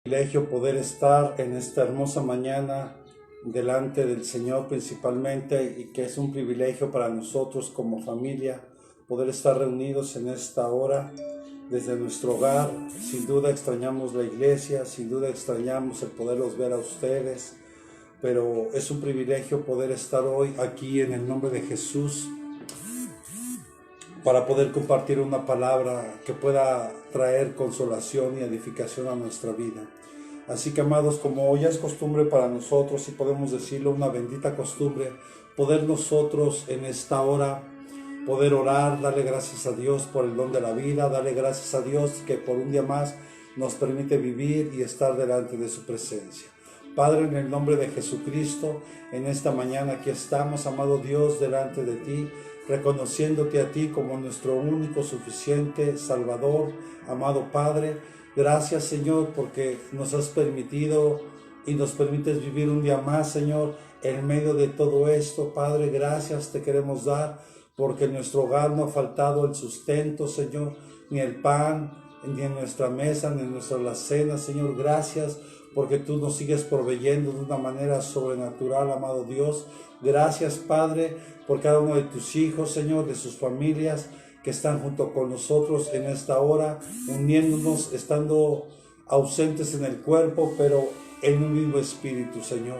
Privilegio poder estar en esta hermosa mañana delante del Señor principalmente, y que es un privilegio para nosotros como familia poder estar reunidos en esta hora desde nuestro hogar. Sin duda extrañamos la iglesia, sin duda extrañamos el poderlos ver a ustedes, pero es un privilegio poder estar hoy aquí en el nombre de Jesús para poder compartir una palabra que pueda traer consolación y edificación a nuestra vida. Así que, amados, como ya es costumbre para nosotros, y podemos decirlo, una bendita costumbre, poder nosotros en esta hora poder orar, darle gracias a Dios por el don de la vida, darle gracias a Dios que por un día más nos permite vivir y estar delante de su presencia. Padre, en el nombre de Jesucristo, en esta mañana aquí estamos, amado Dios, delante de ti, reconociéndote a ti como nuestro único, suficiente Salvador. Amado Padre, gracias, Señor, porque nos has permitido y nos permites vivir un día más, Señor, en medio de todo esto. Padre, gracias te queremos dar, porque en nuestro hogar no ha faltado el sustento, Señor, ni el pan, ni en nuestra mesa, ni en nuestra alacena, Señor. Gracias porque tú nos sigues proveyendo de una manera sobrenatural, amado Dios. Gracias, Padre, por cada uno de tus hijos, Señor, de sus familias que están junto con nosotros en esta hora, uniéndonos, estando ausentes en el cuerpo, pero en un mismo espíritu, Señor.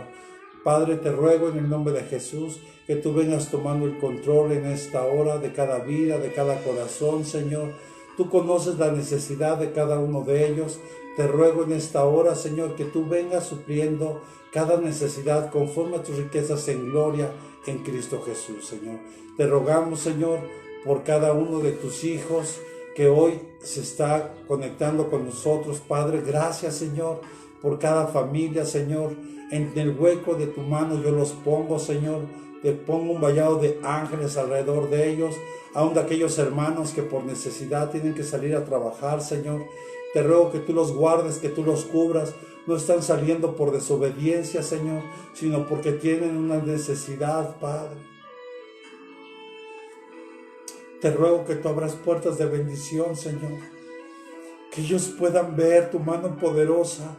Padre, te ruego en el nombre de Jesús que tú vengas tomando el control en esta hora de cada vida, de cada corazón, Señor. Tú conoces la necesidad de cada uno de ellos. Te ruego en esta hora, Señor, que tú vengas supliendo cada necesidad conforme a tus riquezas en gloria en Cristo Jesús, Señor. Te rogamos, Señor, por cada uno de tus hijos que hoy se está conectando con nosotros, Padre. Gracias, Señor, por cada familia, Señor. En el hueco de tu mano yo los pongo, Señor. Te pongo un vallado de ángeles alrededor de ellos, aun de aquellos hermanos que por necesidad tienen que salir a trabajar, Señor. Te ruego que tú los guardes, que tú los cubras. No están saliendo por desobediencia, Señor, sino porque tienen una necesidad, Padre. Te ruego que tú abras puertas de bendición, Señor. Que ellos puedan ver tu mano poderosa,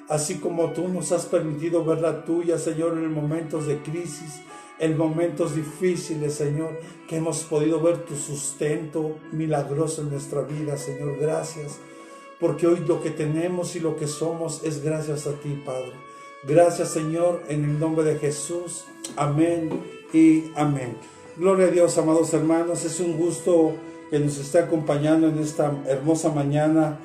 así como tú nos has permitido ver la tuya, Señor, en momentos de crisis, en momentos difíciles, Señor, que hemos podido ver tu sustento milagroso en nuestra vida, Señor. Gracias, porque hoy lo que tenemos y lo que somos es gracias a ti, Padre. Gracias, Señor, en el nombre de Jesús. Amén y amén. Gloria a Dios, amados hermanos. Es un gusto que nos esté acompañando en esta hermosa mañana.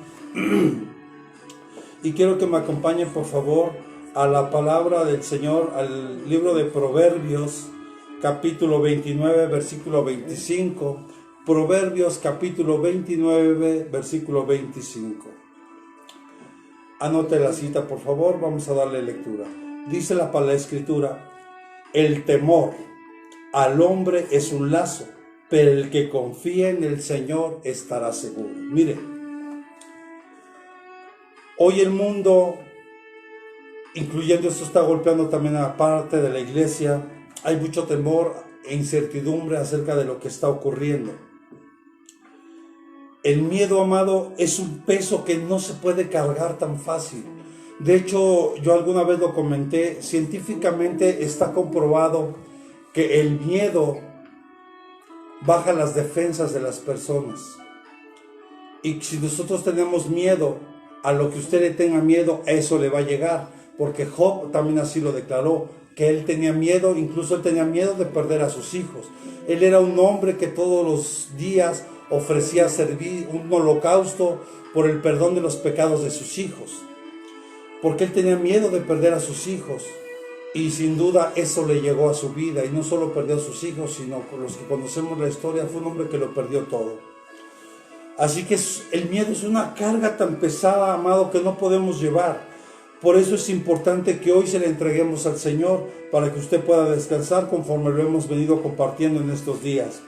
Y quiero que me acompañen, por favor, a la palabra del Señor, al libro de Proverbios, capítulo 29, versículo 25. Proverbios, capítulo 29, versículo 25. Anote la cita, por favor. Vamos a darle lectura. Dice la Escritura: el temor al hombre es un lazo, pero el que confía en el Señor estará seguro. Mire, hoy el mundo, incluyendo esto, está golpeando también a la parte de la iglesia. Hay mucho temor e incertidumbre acerca de lo que está ocurriendo. El miedo, amado, es un peso que no se puede cargar tan fácil. De hecho, yo alguna vez lo comenté, científicamente está comprobado que el miedo baja las defensas de las personas. Y si nosotros tenemos miedo, a lo que usted le tenga miedo, eso le va a llegar. Porque Job también así lo declaró, que él tenía miedo, incluso él tenía miedo de perder a sus hijos. Él era un hombre que todos los días ofrecía servir un holocausto por el perdón de los pecados de sus hijos. Porque él tenía miedo de perder a sus hijos. Y sin duda eso le llegó a su vida. Y no solo perdió a sus hijos, sino con los que conocemos la historia, fue un hombre que lo perdió todo. Así que el miedo es una carga tan pesada, amado, que no podemos llevar. Por eso es importante que hoy se le entreguemos al Señor, para que usted pueda descansar conforme lo hemos venido compartiendo en estos días.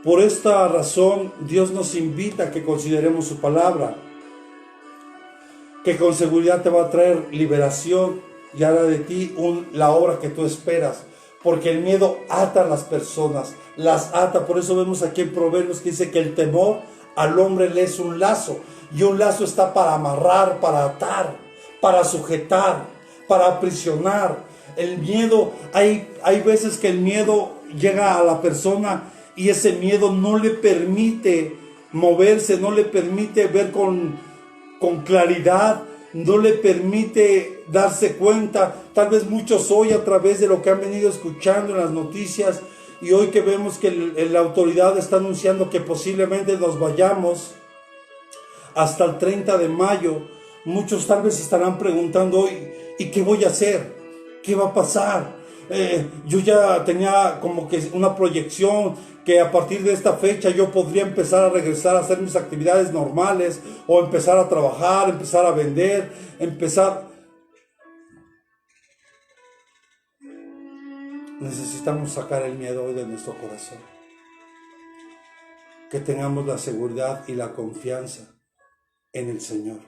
Por esta razón, Dios nos invita a que consideremos su palabra, que con seguridad te va a traer liberación y hará de ti la obra que tú esperas. Porque el miedo ata a las personas, las ata. Por eso vemos aquí en Proverbios que dice que el temor al hombre le es un lazo. Y un lazo está para amarrar, para atar, para sujetar, para aprisionar. El miedo, hay veces que el miedo llega a la persona y ese miedo no le permite moverse, no le permite ver con claridad, no le permite darse cuenta. Tal vez muchos hoy, a través de lo que han venido escuchando en las noticias, y hoy que vemos que la autoridad está anunciando que posiblemente nos vayamos hasta el 30 de mayo, muchos tal vez estarán preguntando hoy, ¿y qué voy a hacer? ¿Qué va a pasar? Yo ya tenía como que una proyección que a partir de esta fecha yo podría empezar a regresar a hacer mis actividades normales, o empezar a trabajar, empezar a vender, Necesitamos sacar el miedo hoy de nuestro corazón. Que tengamos la seguridad y la confianza en el Señor.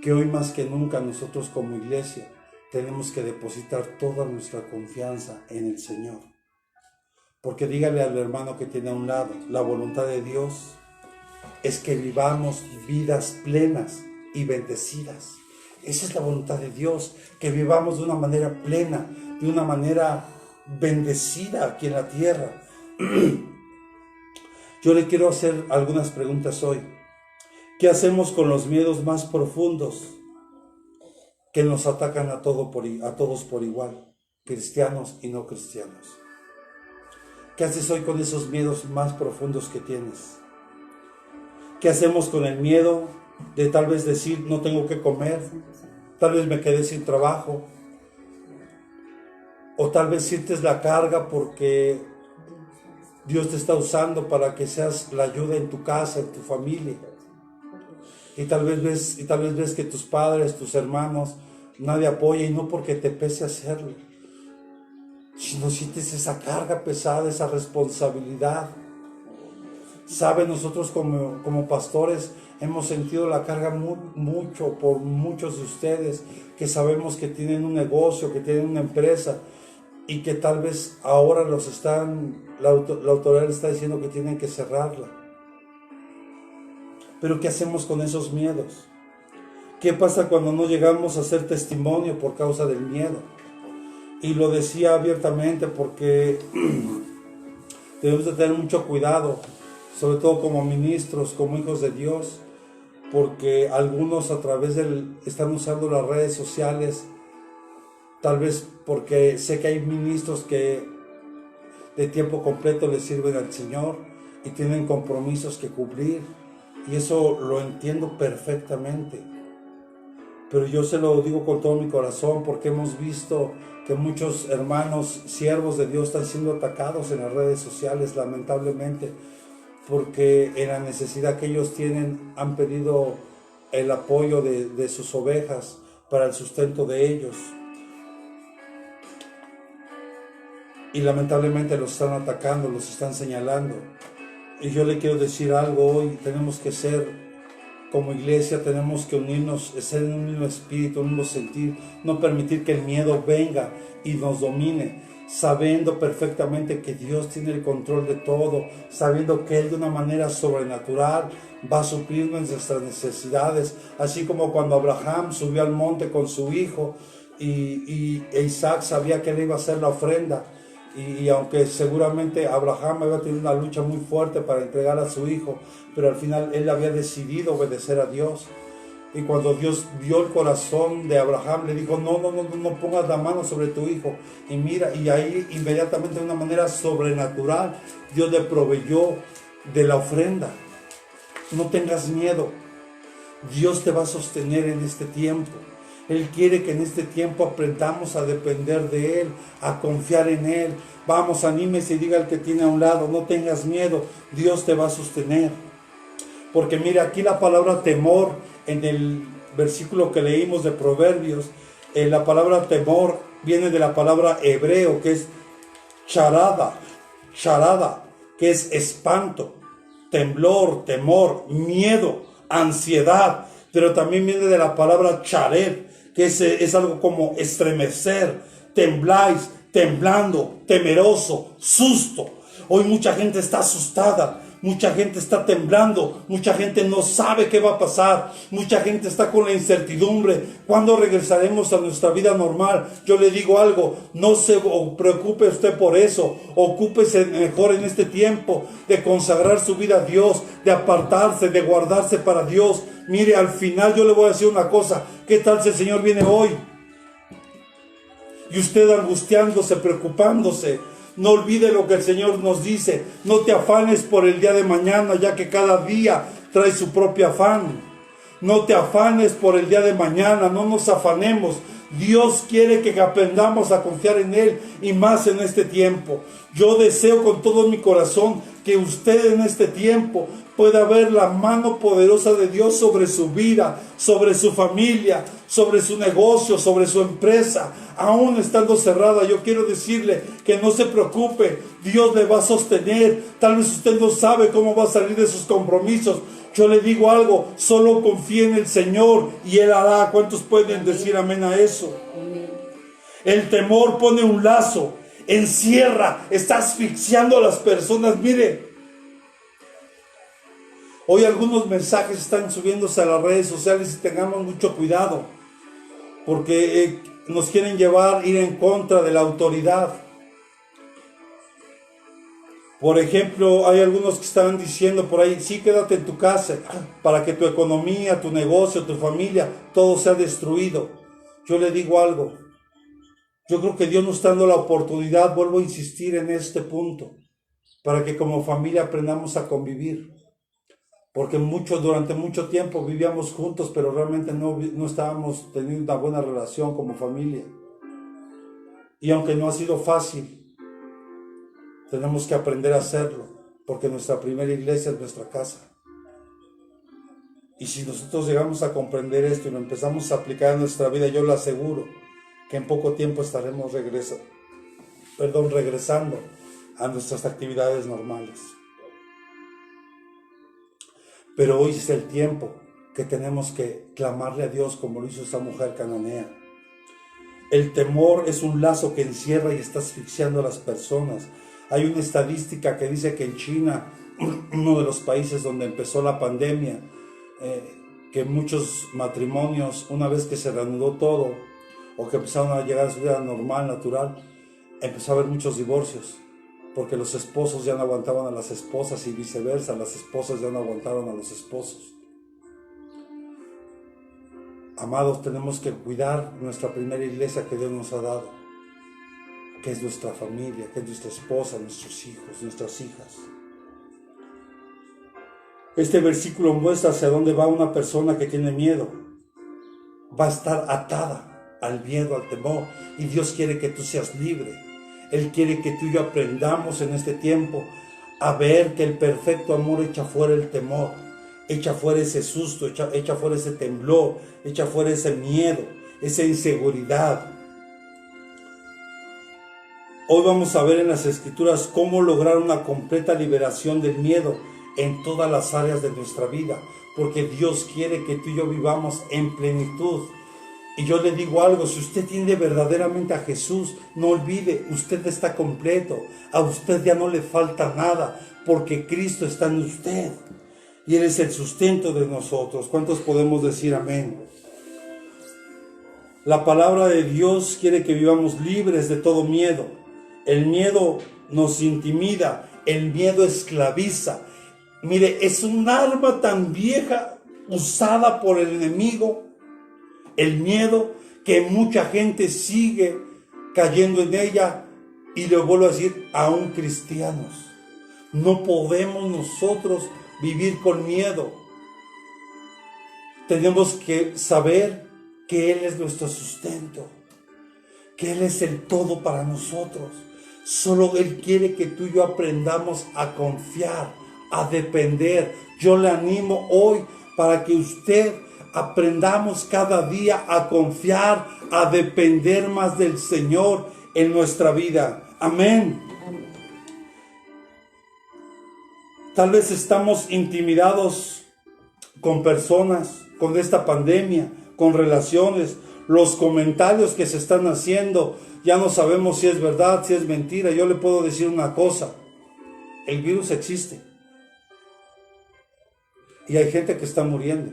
Que hoy más que nunca nosotros como iglesia tenemos que depositar toda nuestra confianza en el Señor. Porque dígale al hermano que tiene a un lado, la voluntad de Dios es que vivamos vidas plenas y bendecidas. Esa es la voluntad de Dios, que vivamos de una manera plena, de una manera bendecida aquí en la tierra. Yo le quiero hacer algunas preguntas hoy. ¿Qué hacemos con los miedos más profundos que nos atacan a todos por igual, cristianos y no cristianos? ¿Qué haces hoy con esos miedos más profundos que tienes? ¿Qué hacemos con el miedo de tal vez decir no tengo que comer? Tal vez me quedé sin trabajo. O tal vez sientes la carga porque Dios te está usando para que seas la ayuda en tu casa, en tu familia. Y tal vez ves que tus padres, tus hermanos, nadie apoya, y no porque te pese hacerlo, sino sientes esa carga pesada, esa responsabilidad. Sabe, nosotros como pastores hemos sentido la carga mucho por muchos de ustedes que sabemos que tienen un negocio, que tienen una empresa, y que tal vez ahora la autoridad les está diciendo que tienen que cerrarla. Pero ¿qué hacemos con esos miedos? ¿Qué pasa cuando no llegamos a hacer testimonio por causa del miedo? Y lo decía abiertamente porque debemos de tener mucho cuidado, sobre todo como ministros, como hijos de Dios, porque algunos están usando las redes sociales, tal vez porque sé que hay ministros que de tiempo completo le sirven al Señor y tienen compromisos que cumplir, y eso lo entiendo perfectamente. Pero yo se lo digo con todo mi corazón, porque hemos visto que muchos hermanos, siervos de Dios, están siendo atacados en las redes sociales, lamentablemente, porque en la necesidad que ellos tienen han pedido el apoyo de sus ovejas para el sustento de ellos. Y lamentablemente los están atacando, los están señalando. Y yo le quiero decir algo hoy: tenemos que ser, como iglesia, tenemos que unirnos, ser en un mismo espíritu, un mismo sentir, no permitir que el miedo venga y nos domine, sabiendo perfectamente que Dios tiene el control de todo, sabiendo que Él de una manera sobrenatural va a suplir nuestras necesidades, así como cuando Abraham subió al monte con su hijo y Isaac sabía que él iba a hacer la ofrenda. Y aunque seguramente Abraham había tenido una lucha muy fuerte para entregar a su hijo, pero al final él había decidido obedecer a Dios. Y cuando Dios vio el corazón de Abraham, le dijo: no pongas la mano sobre tu hijo. Y mira, y ahí inmediatamente, de una manera sobrenatural, Dios le proveyó de la ofrenda. No tengas miedo. Dios te va a sostener en este tiempo. Él quiere que en este tiempo aprendamos a depender de Él, a confiar en Él. Vamos, anímese y diga al que tiene a un lado: no tengas miedo, Dios te va a sostener. Porque mira, aquí la palabra temor, en el versículo que leímos de Proverbios, la palabra temor viene de la palabra hebreo, que es charada, que es espanto, temblor, temor, miedo, ansiedad. Pero también viene de la palabra chared, que es algo como estremecer, tembláis, temblando, temeroso, susto. Hoy mucha gente está asustada Mucha gente está temblando, mucha gente no sabe qué va a pasar, mucha gente está con la incertidumbre. ¿Cuándo regresaremos a nuestra vida normal? Yo le digo algo, no se preocupe usted por eso, ocúpese mejor en este tiempo de consagrar su vida a Dios, de apartarse, de guardarse para Dios. Mire, al final yo le voy a decir una cosa, ¿qué tal si el Señor viene hoy? Y usted angustiándose, preocupándose. No olvide lo que el Señor nos dice. No te afanes por el día de mañana, ya que cada día trae su propio afán. No te afanes por el día de mañana, no nos afanemos. Dios quiere que aprendamos a confiar en Él y más en este tiempo. Yo deseo con todo mi corazón que usted en este tiempo pueda ver la mano poderosa de Dios sobre su vida, sobre su familia, sobre su negocio, sobre su empresa. Aún estando cerrada, yo quiero decirle que no se preocupe, Dios le va a sostener. Tal vez usted no sabe cómo va a salir de sus compromisos. Yo le digo algo, solo confíe en el Señor y Él hará. ¿Cuántos pueden decir amén a eso? El temor pone un lazo, encierra, está asfixiando a las personas. Mire, hoy algunos mensajes están subiéndose a las redes sociales y tengamos mucho cuidado, porque nos quieren llevar, ir en contra de la autoridad. Por ejemplo, hay algunos que están diciendo por ahí, sí, quédate en tu casa para que tu economía, tu negocio, tu familia, todo sea destruido. Yo le digo algo, yo creo que Dios nos está dando la oportunidad, vuelvo a insistir en este punto, para que como familia aprendamos a convivir. Porque durante mucho tiempo vivíamos juntos, pero realmente no estábamos teniendo una buena relación como familia. Y aunque no ha sido fácil, tenemos que aprender a hacerlo, porque nuestra primera iglesia es nuestra casa. Y si nosotros llegamos a comprender esto y lo empezamos a aplicar en nuestra vida, yo le aseguro que en poco tiempo estaremos regresando a nuestras actividades normales. Pero hoy es el tiempo que tenemos que clamarle a Dios como lo hizo esa mujer cananea. El temor es un lazo que encierra y está asfixiando a las personas. Hay una estadística que dice que en China, uno de los países donde empezó la pandemia, que muchos matrimonios, una vez que se reanudó todo, o que empezaron a llegar a su vida normal, natural, empezó a haber muchos divorcios, porque los esposos ya no aguantaban a las esposas y viceversa, las esposas ya no aguantaron a los esposos. Amados, tenemos que cuidar nuestra primera iglesia que Dios nos ha dado, que es nuestra familia, que es nuestra esposa, nuestros hijos, nuestras hijas. Este versículo muestra hacia dónde va una persona que tiene miedo. Va a estar atada al miedo, al temor, y Dios quiere que tú seas libre. Él quiere que tú y yo aprendamos en este tiempo a ver que el perfecto amor echa fuera el temor, echa fuera ese susto, echa fuera ese temblor, echa fuera ese miedo, esa inseguridad. Hoy vamos a ver en las Escrituras cómo lograr una completa liberación del miedo en todas las áreas de nuestra vida, porque Dios quiere que tú y yo vivamos en plenitud. Y yo le digo algo, si usted tiene verdaderamente a Jesús, no olvide, usted está completo, a usted ya no le falta nada, porque Cristo está en usted, y Él es el sustento de nosotros. ¿Cuántos podemos decir amén? La palabra de Dios quiere que vivamos libres de todo miedo. El miedo nos intimida, el miedo esclaviza. Mire, es un arma tan vieja usada por el enemigo, el miedo, que mucha gente sigue cayendo en ella. Y le vuelvo a decir, aún cristianos, no podemos nosotros vivir con miedo. Tenemos que saber que Él es nuestro sustento, que Él es el todo para nosotros. Solo Él quiere que tú y yo aprendamos a confiar, a depender. Yo le animo hoy para que usted aprendamos cada día a confiar, a depender más del Señor en nuestra vida. Amén. Tal vez estamos intimidados con personas, con esta pandemia, con relaciones, los comentarios que se están haciendo. Ya no sabemos si es verdad, si es mentira. Yo le puedo decir una cosa: el virus existe. y hay gente que está muriendo.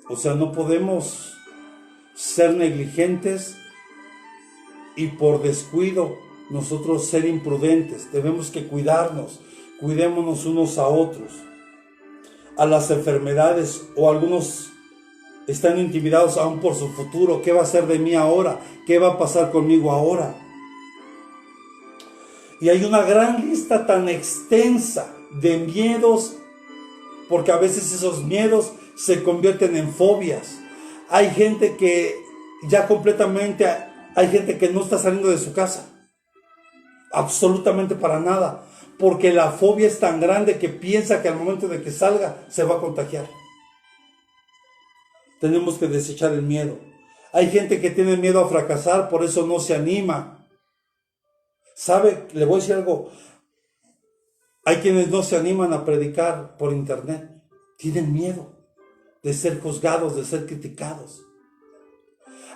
O sea, no podemos ser negligentes y por descuido nosotros ser imprudentes. Debemos que cuidarnos, cuidémonos unos a otros. A las enfermedades, o algunos están intimidados aún por su futuro. ¿Qué va a ser de mí ahora? ¿Qué va a pasar conmigo ahora? Y hay una gran lista tan extensa de miedos, porque a veces esos miedos se convierten en fobias. Hay gente que ya completamente, hay gente que no está saliendo de su casa, absolutamente para nada, porque la fobia es tan grande que piensa que al momento de que salga se va a contagiar. Tenemos que desechar el miedo. Hay gente que tiene miedo a fracasar, por eso no se anima. ¿Sabe? Le voy a decir algo. Hay quienes no se animan a predicar por internet. Tienen miedo de ser juzgados, de ser criticados.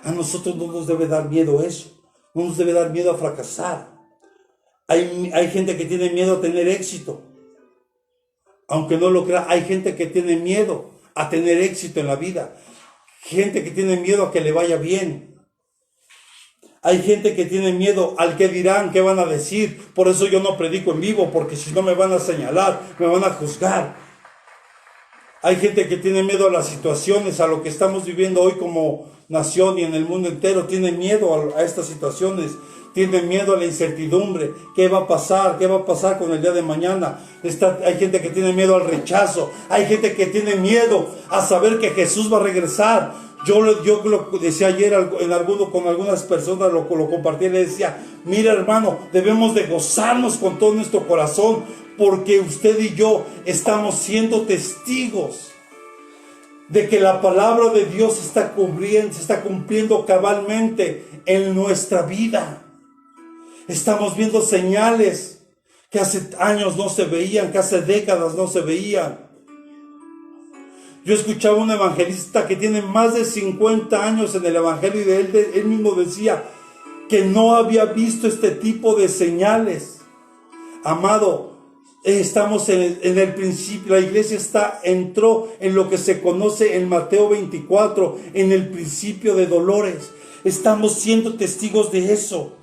A nosotros no nos debe dar miedo eso. No nos debe dar miedo a fracasar. Hay gente que tiene miedo a tener éxito. Aunque no lo crea, hay gente que tiene miedo a tener éxito en la vida. Gente que tiene miedo a que le vaya bien. Hay gente que tiene miedo al que dirán, qué van a decir. Por eso yo no predico en vivo, porque si no me van a señalar, me van a juzgar. Hay gente que tiene miedo a las situaciones, a lo que estamos viviendo hoy como nación y en el mundo entero. Tiene miedo a estas situaciones. Tiene miedo a la incertidumbre. ¿Qué va a pasar? ¿Qué va a pasar con el día de mañana? Hay gente que tiene miedo al rechazo. Hay gente que tiene miedo a saber que Jesús va a regresar. Yo lo decía ayer con algunas personas, lo compartí y le decía, mira hermano, debemos de gozarnos con todo nuestro corazón, porque usted y yo estamos siendo testigos de que la palabra de Dios se está cumpliendo cabalmente en nuestra vida. Estamos viendo señales que hace años no se veían, que hace décadas no se veían. Yo escuchaba a un evangelista que tiene más de 50 años en el evangelio y él mismo decía que no había visto este tipo de señales. Amado, estamos en el principio, la iglesia entró en lo que se conoce en Mateo 24, en el principio de dolores. Estamos siendo testigos de eso.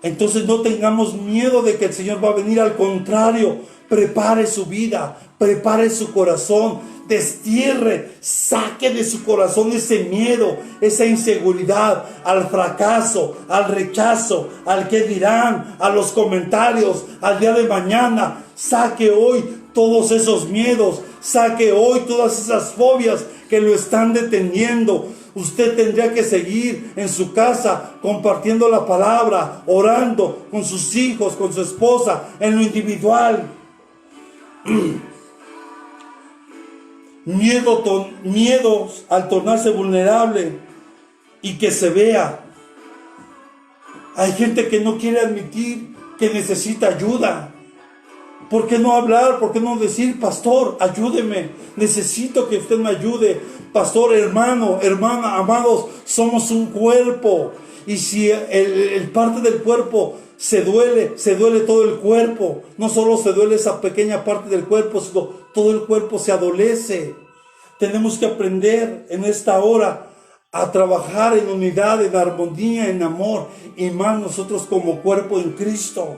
Entonces no tengamos miedo de que el Señor va a venir, al contrario, prepare su vida, prepare su corazón, destierre, saque de su corazón ese miedo, esa inseguridad al fracaso, al rechazo, al que dirán, a los comentarios, al día de mañana. Saque hoy todos esos miedos, saque hoy todas esas fobias que lo están deteniendo. Usted tendría que seguir en su casa compartiendo la palabra, orando con sus hijos, con su esposa, en lo individual. Miedos al tornarse vulnerable y que se vea. Hay gente que no quiere admitir que necesita ayuda. ¿Por qué no hablar? ¿Por qué no decir, pastor, ayúdeme? Necesito que usted me ayude. Pastor, hermano, hermana, amados, somos un cuerpo. Y si el parte del cuerpo se duele todo el cuerpo. No solo se duele esa pequeña parte del cuerpo, sino todo el cuerpo se adolece. Tenemos que aprender en esta hora a trabajar en unidad, en armonía, en amor. Y más nosotros como cuerpo en Cristo.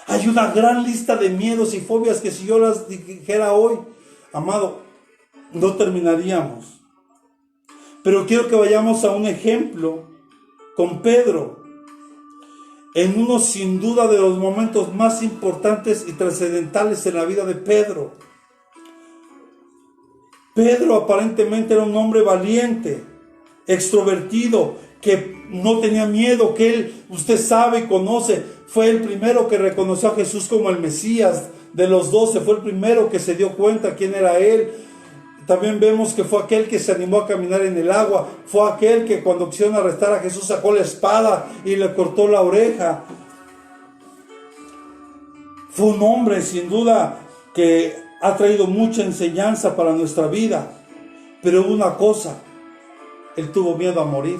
Hay una gran lista de miedos y fobias que si yo las dijera hoy, amado, no terminaríamos. Pero quiero que vayamos a un ejemplo con Pedro, en uno sin duda de los momentos más importantes y trascendentales en la vida de Pedro. Pedro aparentemente era un hombre valiente, extrovertido, que no tenía miedo, que él, usted sabe y conoce, fue el primero que reconoció a Jesús como el Mesías de los 12, fue el primero que se dio cuenta quién era él. También vemos que fue aquel que se animó a caminar en el agua, fue aquel que cuando quisieron arrestar a Jesús sacó la espada y le cortó la oreja. Fue un hombre sin duda que ha traído mucha enseñanza para nuestra vida, pero hubo una cosa, él tuvo miedo a morir.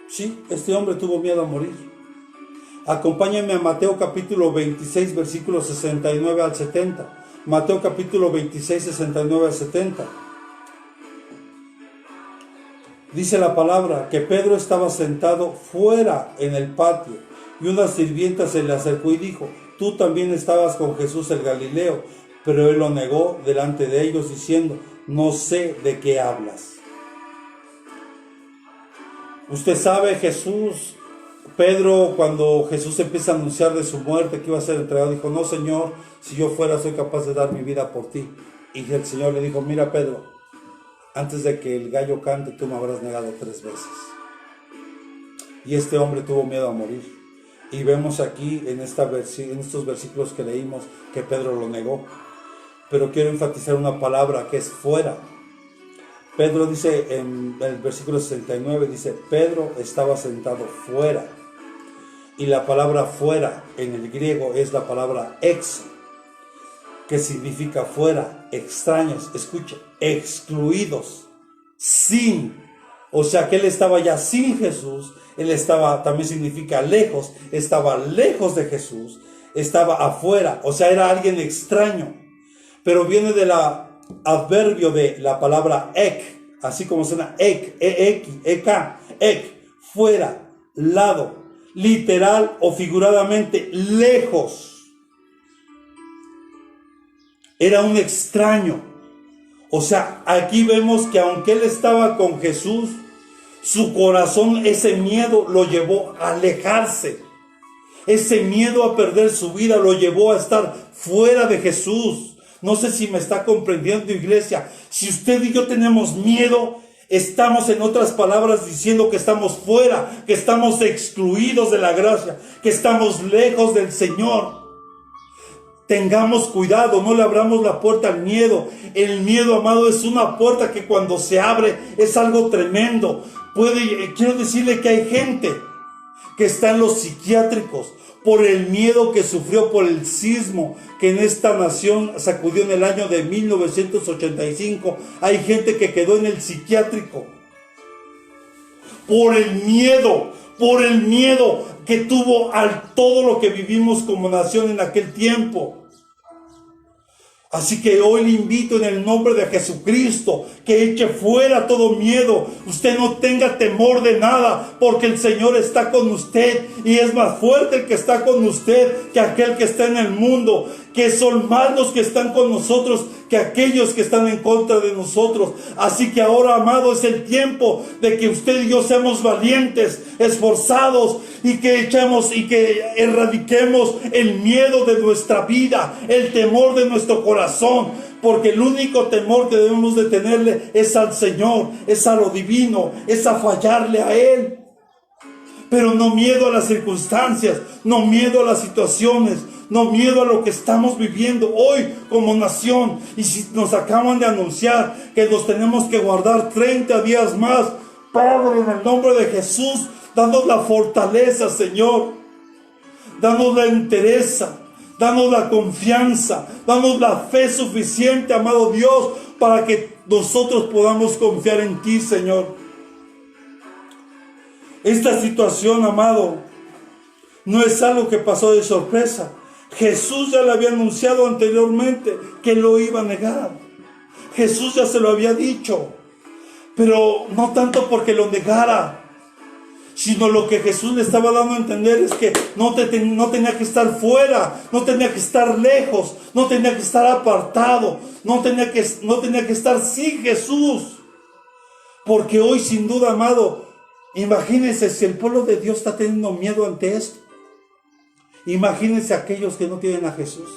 Sí, este hombre tuvo miedo a morir. Acompáñenme a Mateo capítulo 26, versículos 69 al 70. Mateo capítulo 26, 69 al 70. Dice la palabra que Pedro estaba sentado fuera en el patio y una sirvienta se le acercó y dijo: tú también estabas con Jesús el Galileo. Pero él lo negó delante de ellos diciendo: no sé de qué hablas. Usted sabe, Pedro, cuando Jesús empieza a anunciar de su muerte, que iba a ser entregado, dijo: no, Señor, si yo fuera, soy capaz de dar mi vida por ti. Y el Señor le dijo: mira, Pedro, antes de que el gallo cante, tú me habrás negado 3 veces. Y este hombre tuvo miedo a morir. Y vemos aquí en estos versículos que leímos que Pedro lo negó. Pero quiero enfatizar una palabra que es fuera. Pedro dice en el versículo 69, dice: Pedro estaba sentado fuera. Y la palabra fuera en el griego es la palabra ex, que significa fuera, extraños, escuche, excluidos, sin. O sea que él estaba ya sin Jesús. Él estaba, también significa lejos, estaba lejos de Jesús, estaba afuera, o sea, era alguien extraño. Pero viene del adverbio de la palabra ek, así como suena ek, ek, fuera, lado, literal o figuradamente lejos. Era un extraño. O sea, aquí vemos que aunque él estaba con Jesús, su corazón, ese miedo lo llevó a alejarse. Ese miedo a perder su vida lo llevó a estar fuera de Jesús. No sé si me está comprendiendo, iglesia. Si usted y yo tenemos miedo, estamos, en otras palabras, diciendo que estamos fuera, que estamos excluidos de la gracia, que estamos lejos del Señor. Tengamos cuidado, no le abramos la puerta al miedo. El miedo, amado, es una puerta que cuando se abre es algo tremendo. Quiero decirle que hay gente que está en los psiquiátricos por el miedo que sufrió por el sismo que en esta nación sacudió en el año de 1985. Hay gente que quedó en el psiquiátrico por el miedo que tuvo a todo lo que vivimos como nación en aquel tiempo. Así que hoy le invito en el nombre de Jesucristo que eche fuera todo miedo. Usted no tenga temor de nada, porque el Señor está con usted y es más fuerte el que está con usted que aquel que está en el mundo, que son más los que están con nosotros que aquellos que están en contra de nosotros. Así que ahora, amado, es el tiempo de que usted y yo seamos valientes, esforzados y que echemos y que erradiquemos el miedo de nuestra vida, el temor de nuestro corazón, porque el único temor que debemos de tenerle es al Señor, es a lo divino, es a fallarle a Él. Pero no miedo a las circunstancias, no miedo a las situaciones, no miedo a lo que estamos viviendo hoy como nación. Y si nos acaban de anunciar que nos tenemos que guardar 30 días más, Padre, en el nombre de Jesús, danos la fortaleza, Señor, danos la entereza, danos la confianza, danos la fe suficiente, amado Dios, para que nosotros podamos confiar en ti, Señor. Esta situación, amado, no es algo que pasó de sorpresa. Jesús ya le había anunciado anteriormente que lo iba a negar. Jesús ya se lo había dicho. Pero no tanto porque lo negara, sino lo que Jesús le estaba dando a entender es que no tenía que estar fuera, no tenía que estar lejos, no tenía que estar apartado, no tenía que estar sin Jesús. Porque hoy, sin duda, amado, imagínense si el pueblo de Dios está teniendo miedo ante esto. Imagínense aquellos que no tienen a Jesús.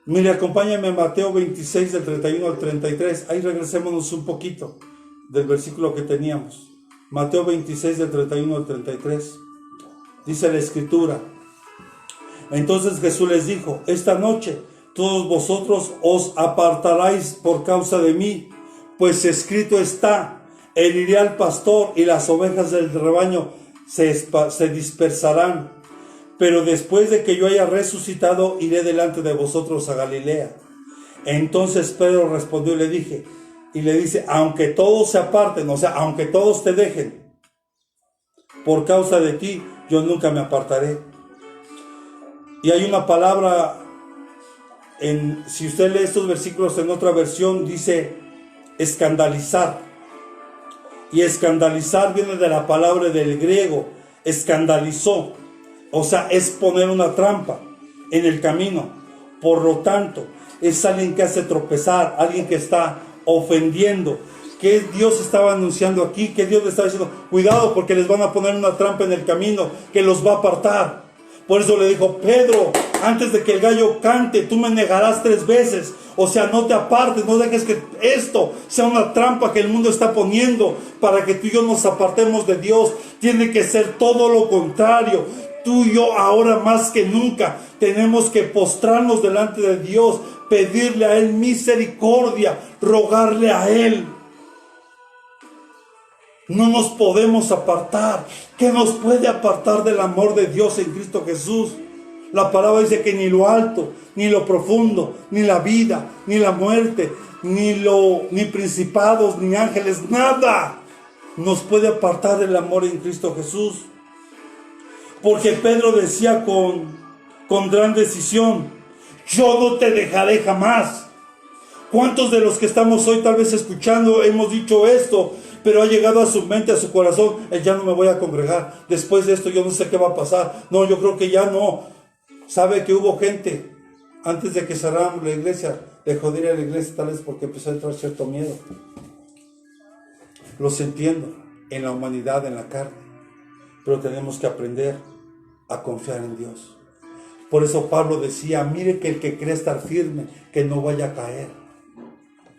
Mire, acompáñame a Mateo 26 del 31 al 33. Ahí regresémonos un poquito del versículo que teníamos. Mateo 26 del 31 al 33. Dice la Escritura: entonces Jesús les dijo: esta noche todos vosotros os apartaréis por causa de mí, pues escrito está: heriré al pastor y las ovejas del rebaño se dispersarán. Pero después de que yo haya resucitado, iré delante de vosotros a Galilea. Entonces Pedro respondió y le Y le dice, aunque todos se aparten, o sea, aunque todos te dejen, por causa de ti, yo nunca me apartaré. Y hay una palabra, si usted lee estos versículos en otra versión, dice escandalizar. Y escandalizar viene de la palabra del griego, escandalizó. O sea, es poner una trampa en el camino. Por lo tanto, es alguien que hace tropezar, alguien que está ofendiendo. Que Dios estaba anunciando aquí, que Dios le estaba diciendo, cuidado porque les van a poner una trampa en el camino que los va a apartar. Por eso le dijo, Pedro, antes de que el gallo cante, tú me negarás 3 veces. O sea, no te apartes, no dejes que esto sea una trampa que el mundo está poniendo para que tú y yo nos apartemos de Dios. Tiene que ser todo lo contrario. Tú y yo ahora más que nunca tenemos que postrarnos delante de Dios, pedirle a Él misericordia, rogarle a Él. No nos podemos apartar. ¿Qué nos puede apartar del amor de Dios en Cristo Jesús? La palabra dice que ni lo alto, ni lo profundo, ni la vida, ni la muerte, ni principados, ni ángeles, nada nos puede apartar del amor en Cristo Jesús. Porque Pedro decía con gran decisión, yo no te dejaré jamás. ¿Cuántos de los que estamos hoy tal vez escuchando hemos dicho esto, pero ha llegado a su mente, a su corazón, ya no me voy a congregar, después de esto yo no sé qué va a pasar, no, yo creo que ya no? ¿Sabe que hubo gente, antes de que cerráramos la iglesia, dejó de ir a la iglesia tal vez porque empezó a entrar cierto miedo? Los entiendo, en la humanidad, en la carne, pero tenemos que aprender a confiar en Dios. Por eso Pablo decía, mire que el que cree estar firme, que no vaya a caer,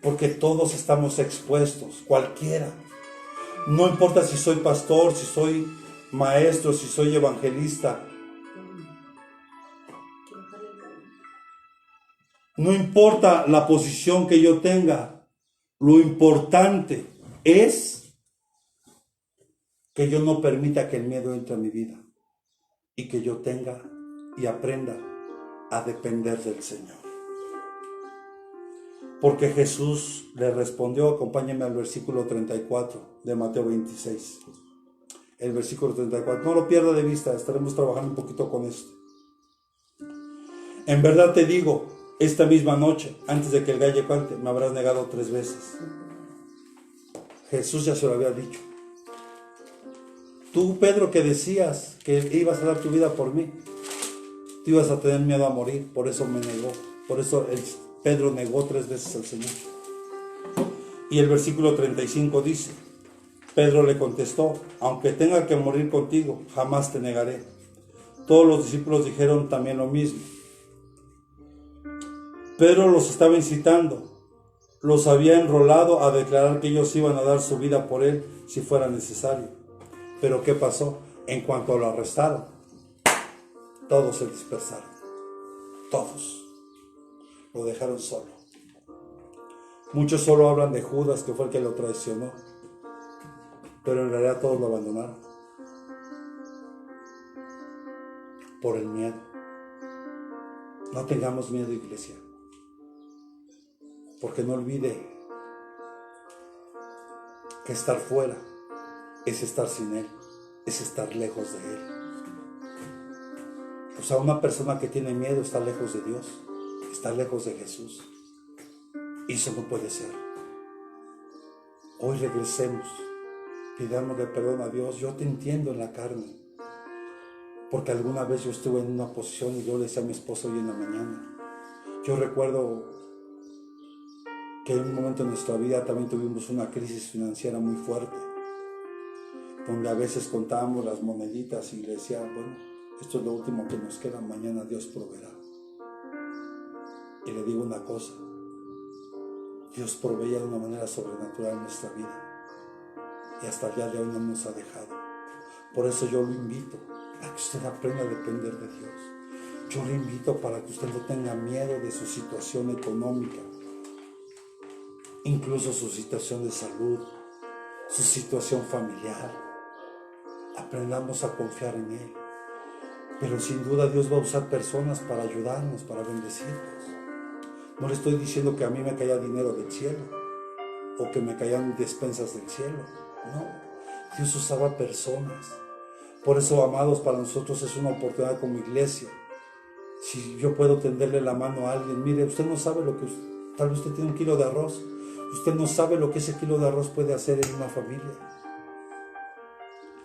porque todos estamos expuestos, cualquiera. No importa si soy pastor, si soy maestro, si soy evangelista. No importa la posición que yo tenga. Lo importante es que yo no permita que el miedo entre a mi vida y que yo tenga y aprenda a depender del Señor. Porque Jesús le respondió, acompáñenme al versículo 34 de Mateo 26. El versículo 34, no lo pierda de vista, estaremos trabajando un poquito con esto. En verdad te digo, esta misma noche, antes de que el gallo cante, me habrás negado 3 veces. Jesús ya se lo había dicho. Tú, Pedro, que decías que ibas a dar tu vida por mí, tú ibas a tener miedo a morir, por eso me negó. Por eso Pedro negó 3 veces al Señor. Y el versículo 35 dice, Pedro le contestó, aunque tenga que morir contigo, jamás te negaré. Todos los discípulos dijeron también lo mismo. Pedro los estaba incitando, los había enrolado a declarar que ellos iban a dar su vida por él si fuera necesario. Pero ¿qué pasó? En cuanto lo arrestaron, todos se dispersaron. Todos. Lo dejaron solo. Muchos solo hablan de Judas, que fue el que lo traicionó, pero en realidad todos lo abandonaron por el miedo. No tengamos miedo, iglesia, porque no olvide que estar fuera es estar sin Él, es estar lejos de Él. O sea, una persona que tiene miedo está lejos de Dios, está lejos de Jesús. Y eso no puede ser. Hoy regresemos, pidámosle perdón a Dios. Yo te entiendo en la carne, porque alguna vez yo estuve en una posición y yo le decía a mi esposo hoy en la mañana. Yo recuerdo que en un momento de nuestra vida también tuvimos una crisis financiera muy fuerte, donde a veces contábamos las moneditas y le decía, bueno, esto es lo último que nos queda, mañana Dios proveerá. Y le digo una cosa, Dios proveía de una manera sobrenatural en nuestra vida, y hasta el día de hoy no nos ha dejado. Por eso yo lo invito a que usted aprenda a depender de Dios. Yo le invito para que usted no tenga miedo de su situación económica, incluso su situación de salud, su situación familiar. Aprendamos a confiar en Él. Pero sin duda Dios va a usar personas para ayudarnos, para bendecirnos. No le estoy diciendo que a mí me caiga dinero del cielo. o que me caían despensas del cielo. No, Dios usaba personas. Por eso, amados, para nosotros es una oportunidad como iglesia. Si yo puedo tenderle la mano a alguien, mire, usted no sabe lo que, tal vez usted tiene 1 kilo de arroz, usted no sabe lo que ese kilo de arroz puede hacer en una familia.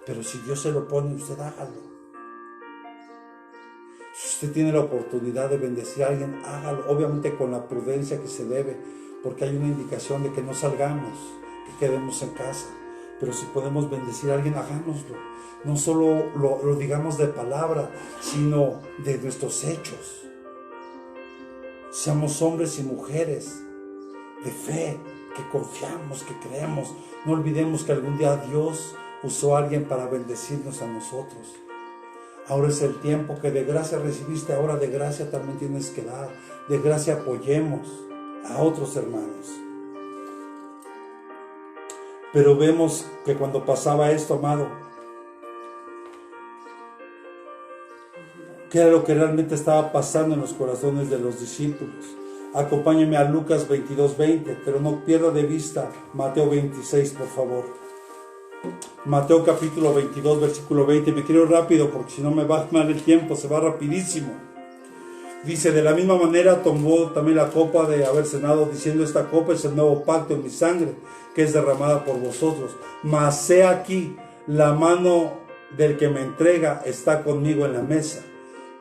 Pero si Dios se lo pone, usted hágalo. Si usted tiene la oportunidad de bendecir a alguien, hágalo, obviamente con la prudencia que se debe, porque hay una indicación de que no salgamos, que quedemos en casa. Pero si podemos bendecir a alguien, hagámoslo. No solo lo digamos de palabra, sino de nuestros hechos. Seamos hombres y mujeres de fe, que confiamos, que creemos. No olvidemos que algún día Dios usó a alguien para bendecirnos a nosotros. Ahora es el tiempo que de gracia recibiste, ahora de gracia también tienes que dar. De gracia apoyemos a otros hermanos. Pero vemos que cuando pasaba esto, amado, ¿qué era lo que realmente estaba pasando en los corazones de los discípulos? Acompáñenme a Lucas 22:20, pero no pierda de vista Mateo 26, por favor. Mateo capítulo 22, versículo 20. Me quiero rápido porque si no me va mal el tiempo, se va rapidísimo. Dice, de la misma manera tomó también la copa de haber cenado, diciendo, esta copa es el nuevo pacto en mi sangre, que es derramada por vosotros. Mas he aquí, la mano del que me entrega está conmigo en la mesa.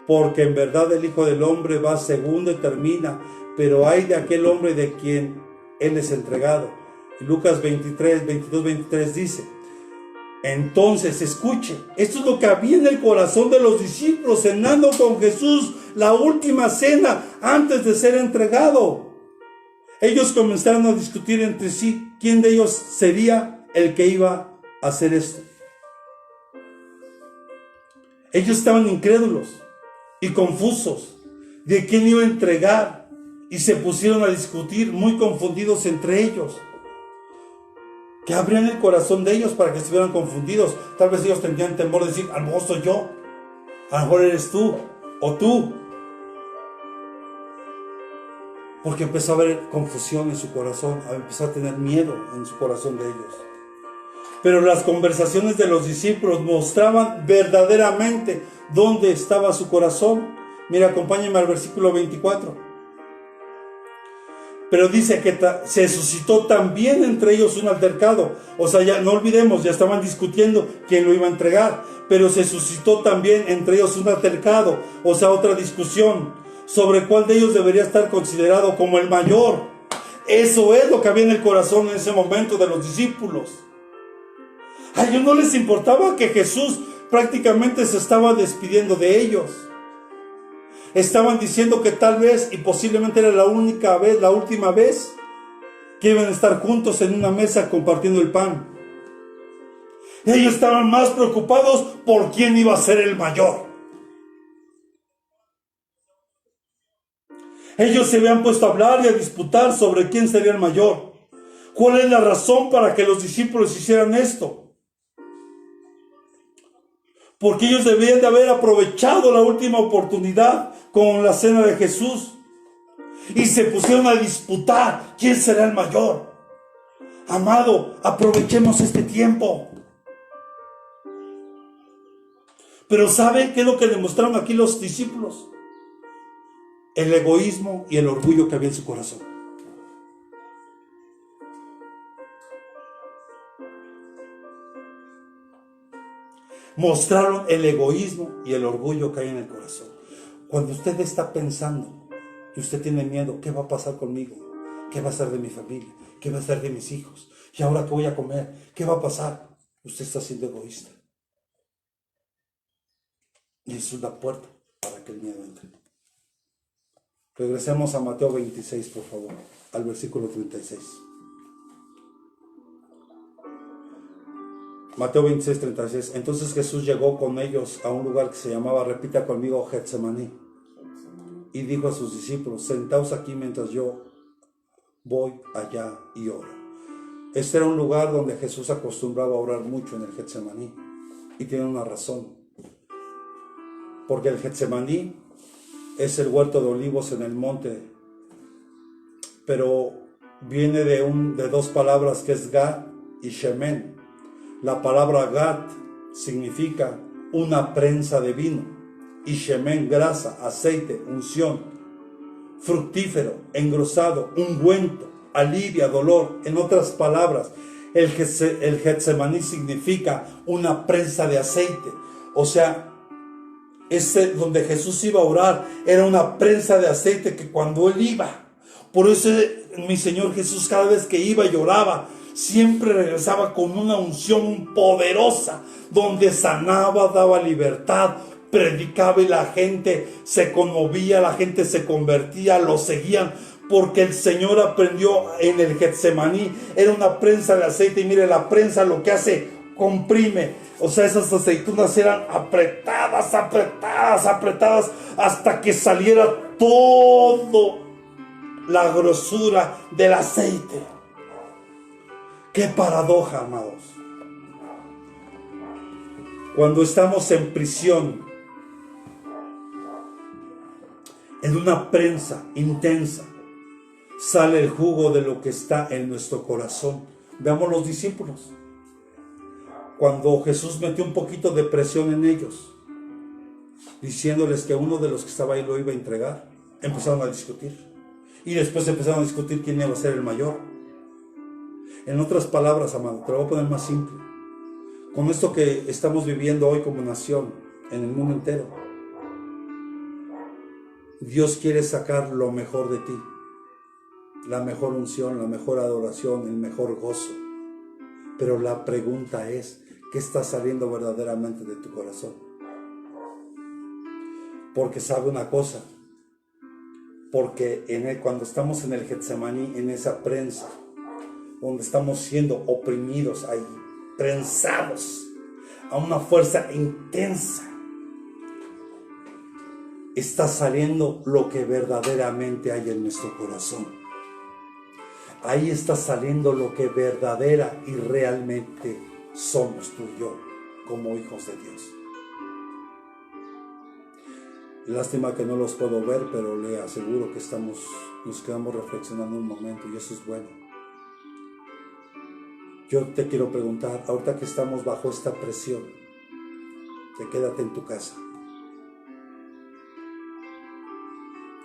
Porque en verdad el Hijo del Hombre va segundo y termina, pero hay de aquel hombre de quien él es entregado. Y Lucas 22-23 dice, entonces, escuche, esto es lo que había en el corazón de los discípulos, cenando con Jesús, la última cena antes de ser entregado. Ellos comenzaron a discutir entre sí quién de ellos sería el que iba a hacer esto. Ellos estaban incrédulos y confusos de quién iba a entregar y se pusieron a discutir muy confundidos entre ellos. Que abrían el corazón de ellos para que estuvieran confundidos. Tal vez ellos tendrían temor de decir, a lo mejor soy yo, a lo mejor eres tú o tú. Porque empezó a haber confusión en su corazón, empezó a tener miedo en su corazón de ellos. Pero las conversaciones de los discípulos mostraban verdaderamente dónde estaba su corazón. Mira, acompáñenme al versículo 24. Pero dice que se suscitó también entre ellos un altercado. O sea, ya no olvidemos, ya estaban discutiendo quién lo iba a entregar. Pero se suscitó también entre ellos un altercado, o sea, otra discusión sobre cuál de ellos debería estar considerado como el mayor. Eso es lo que había en el corazón en ese momento de los discípulos. A ellos no les importaba que Jesús prácticamente se estaba despidiendo de ellos. Estaban diciendo que tal vez y posiblemente era la última vez que iban a estar juntos en una mesa compartiendo el pan. Ellos estaban más preocupados por quién iba a ser el mayor. Ellos se habían puesto a hablar y a disputar sobre quién sería el mayor. ¿Cuál es la razón para que los discípulos hicieran esto? Porque ellos debían de haber aprovechado la última oportunidad con la cena de Jesús. Y se pusieron a disputar quién será el mayor. Amado, aprovechemos este tiempo. Pero ¿saben qué es lo que demostraron aquí los discípulos? El egoísmo y el orgullo que había en su corazón. Mostraron el egoísmo y el orgullo que hay en el corazón. Cuando usted está pensando y usted tiene miedo, ¿qué va a pasar conmigo? ¿Qué va a ser de mi familia? ¿Qué va a ser de mis hijos? ¿Y ahora qué voy a comer? ¿Qué va a pasar? Usted está siendo egoísta. Y eso es la puerta para que el miedo entre. Regresemos a Mateo 26, por favor, al versículo 36. Mateo 26, 36. Entonces Jesús llegó con ellos a un lugar que se llamaba, repita conmigo, Getsemaní. Y dijo a sus discípulos, sentaos aquí mientras yo voy allá y oro. Este era un lugar donde Jesús acostumbraba a orar mucho, en el Getsemaní. Y tiene una razón. Porque el Getsemaní es el huerto de olivos en el monte. Pero viene de dos palabras que es Gad y Shemen. La palabra Gad significa una prensa de vino y Shemen, grasa, aceite, unción, fructífero, engrosado, ungüento, alivia, dolor. En otras palabras, el Getsemaní significa una prensa de aceite. O sea, donde Jesús iba a orar era una prensa de aceite que cuando Él iba, por eso mi Señor Jesús cada vez que iba y oraba, siempre regresaba con una unción poderosa, donde sanaba, daba libertad, predicaba y la gente se conmovía, la gente se convertía, lo seguían, porque el Señor aprendió en el Getsemaní, era una prensa de aceite. Y mire, la prensa lo que hace, comprime, o sea, esas aceitunas eran apretadas, apretadas, apretadas, hasta que saliera todo la grosura del aceite. Qué paradoja, amados. Cuando estamos en prisión, en una prensa intensa, sale el jugo de lo que está en nuestro corazón. Veamos los discípulos. Cuando Jesús metió un poquito de presión en ellos, diciéndoles que uno de los que estaba ahí lo iba a entregar, empezaron a discutir. Y después empezaron a discutir quién iba a ser el mayor. En otras palabras, amado, te lo voy a poner más simple. Con esto que estamos viviendo hoy como nación, en el mundo entero, Dios quiere sacar lo mejor de ti. La mejor unción, la mejor adoración, el mejor gozo. Pero la pregunta es, ¿qué está saliendo verdaderamente de tu corazón? Porque sabe una cosa, porque cuando estamos en el Getsemaní, en esa prensa, donde estamos siendo oprimidos ahí, prensados a una fuerza intensa, está saliendo lo que verdaderamente hay en nuestro corazón. Ahí está saliendo lo que verdadera y realmente somos tú y yo, como hijos de Dios. Lástima que no los puedo ver, pero le aseguro que nos quedamos reflexionando un momento, y eso es bueno. Yo te quiero preguntar, ahorita que estamos bajo esta presión, quédate en tu casa.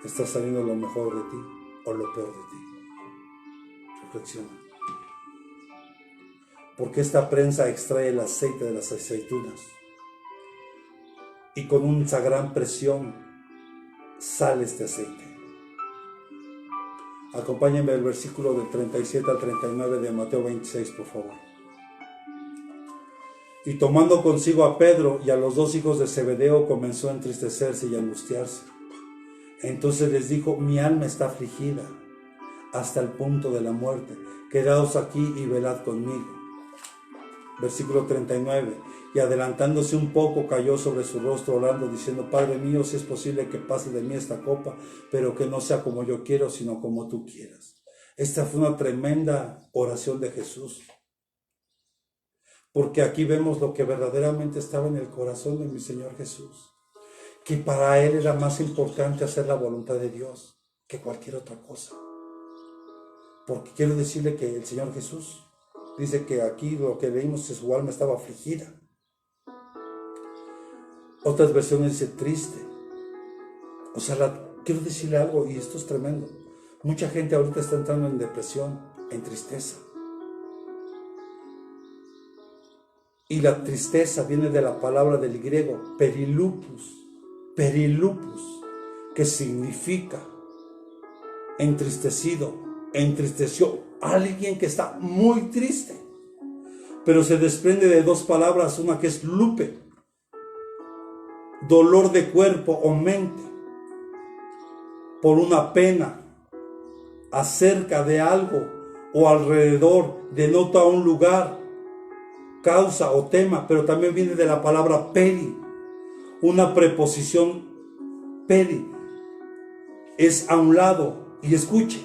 ¿Está saliendo lo mejor de ti o lo peor de ti? Reflexiona. Porque esta prensa extrae el aceite de las aceitunas y con una gran presión sale este aceite. Acompáñenme al versículo del 37 al 39 de Mateo 26, por favor. Y tomando consigo a Pedro y a los dos hijos de Zebedeo, comenzó a entristecerse y a angustiarse. Entonces les dijo: mi alma está afligida hasta el punto de la muerte. Quedaos aquí y velad conmigo. Versículo 39. Y adelantándose un poco, cayó sobre su rostro orando, diciendo: Padre mío, si es posible que pase de mí esta copa, pero que no sea como yo quiero, sino como tú quieras. Esta fue una tremenda oración de Jesús, porque aquí vemos lo que verdaderamente estaba en el corazón de mi Señor Jesús, que para Él era más importante hacer la voluntad de Dios que cualquier otra cosa. Porque quiero decirle que el Señor Jesús dice que aquí lo que leímos es: su alma estaba afligida. Otras versiones dice triste. O sea, quiero decirle algo, y esto es tremendo. Mucha gente ahorita está entrando en depresión, en tristeza. Y la tristeza viene de la palabra del griego perilupus, que significa entristecido, entristeció. Alguien que está muy triste. Pero se desprende de dos palabras, una que es lupe, dolor de cuerpo o mente, por una pena acerca de algo o alrededor, denota un lugar, causa o tema. Pero también viene de la palabra peri, una preposición peri, es a un lado. Y escuche,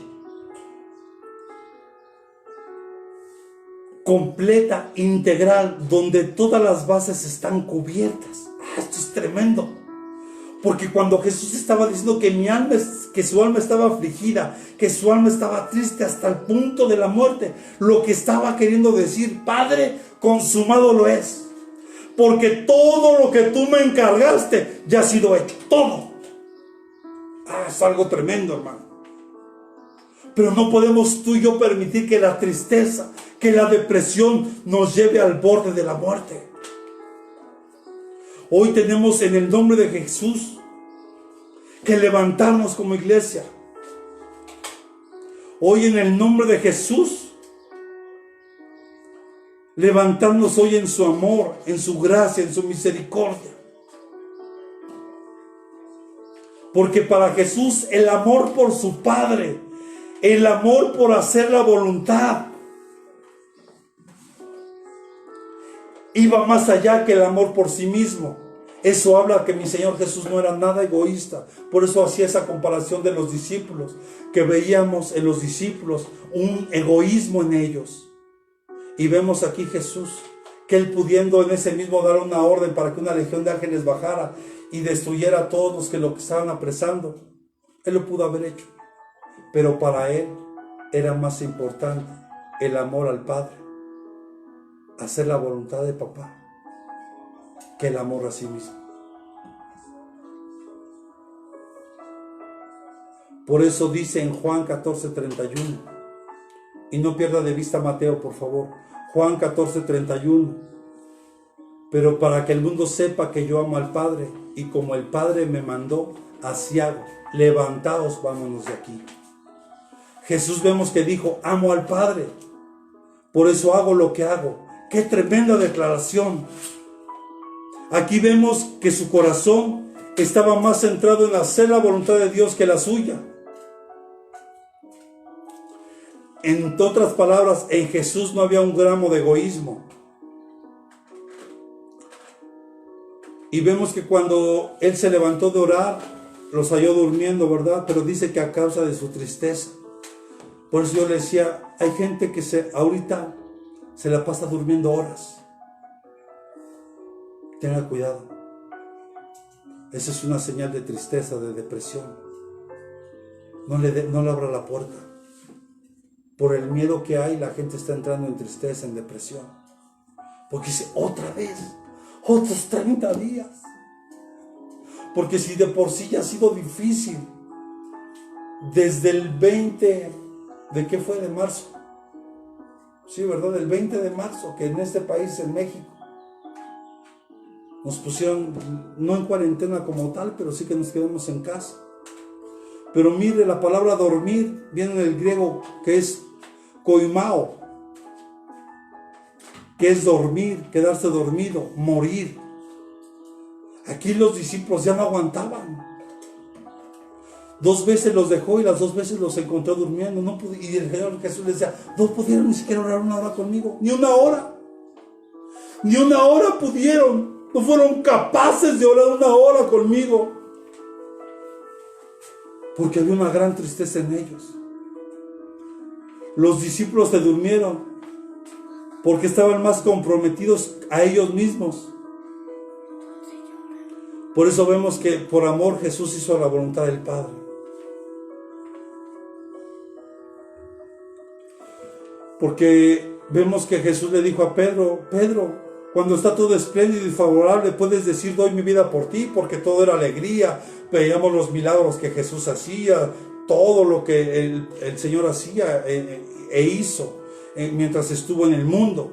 completa, integral, donde todas las bases están cubiertas. Esto es tremendo. Porque cuando Jesús estaba diciendo que que su alma estaba afligida, que su alma estaba triste hasta el punto de la muerte, lo que estaba queriendo decir: Padre, consumado lo es. Porque todo lo que tú me encargaste ya ha sido hecho, todo. Es algo tremendo, hermano. Pero no podemos tú y yo permitir que la tristeza, que la depresión nos lleve al borde de la muerte. Hoy tenemos, en el nombre de Jesús, que levantarnos como iglesia. Hoy, en el nombre de Jesús, levantarnos hoy en su amor, en su gracia, en su misericordia. Porque para Jesús el amor por su Padre, el amor por hacer la voluntad, iba más allá que el amor por sí mismo. Eso habla que mi Señor Jesús no era nada egoísta. Por eso hacía esa comparación de los discípulos, que veíamos en los discípulos un egoísmo en ellos. Y vemos aquí Jesús, que Él, pudiendo en ese mismo dar una orden para que una legión de ángeles bajara y destruyera a todos los que lo estaban apresando, Él lo pudo haber hecho. Pero para Él era más importante el amor al Padre, hacer la voluntad de papá, que el amor a sí mismo. Por eso dice en Juan 14:31, y no pierda de vista Mateo, por favor, Juan 14:31, pero para que el mundo sepa que yo amo al Padre, y como el Padre me mandó, así hago. Levantaos, vámonos de aquí. Jesús, vemos que dijo: amo al Padre, por eso hago lo que hago. ¡Qué tremenda declaración! Aquí vemos que su corazón estaba más centrado en hacer la voluntad de Dios que la suya. En otras palabras, en Jesús no había un gramo de egoísmo. Y vemos que cuando Él se levantó de orar, los halló durmiendo, ¿verdad? Pero dice que a causa de su tristeza. Por eso yo le decía, hay gente que ahorita se la pasa durmiendo horas. Tenga cuidado. Esa es una señal de tristeza, de depresión. No le abra la puerta. Por el miedo que hay, la gente está entrando en tristeza, en depresión. Porque dice: otra vez, otros 30 días. Porque si de por sí ya ha sido difícil, desde el 20, ¿de qué fue? De marzo. Sí, ¿verdad? El 20 de marzo, que en este país, en México, nos pusieron, no en cuarentena como tal, pero sí que nos quedamos en casa. Pero mire, la palabra dormir viene del griego, que es koimao, que es dormir, quedarse dormido, morir. Aquí los discípulos ya no aguantaban. 2 veces los dejó y las 2 veces los encontró durmiendo. Y el Señor Jesús les decía: no pudieron ni siquiera orar 1 hora conmigo, ni 1 hora. Ni 1 hora pudieron. No fueron capaces de orar 1 hora conmigo. Porque había una gran tristeza en ellos. Los discípulos se durmieron porque estaban más comprometidos a ellos mismos. Por eso vemos que por amor Jesús hizo la voluntad del Padre. Porque vemos que Jesús le dijo a Pedro: Pedro, cuando está todo espléndido y favorable, puedes decir: doy mi vida por ti, porque todo era alegría. Veíamos los milagros que Jesús hacía, todo lo que el Señor hacía e hizo mientras estuvo en el mundo.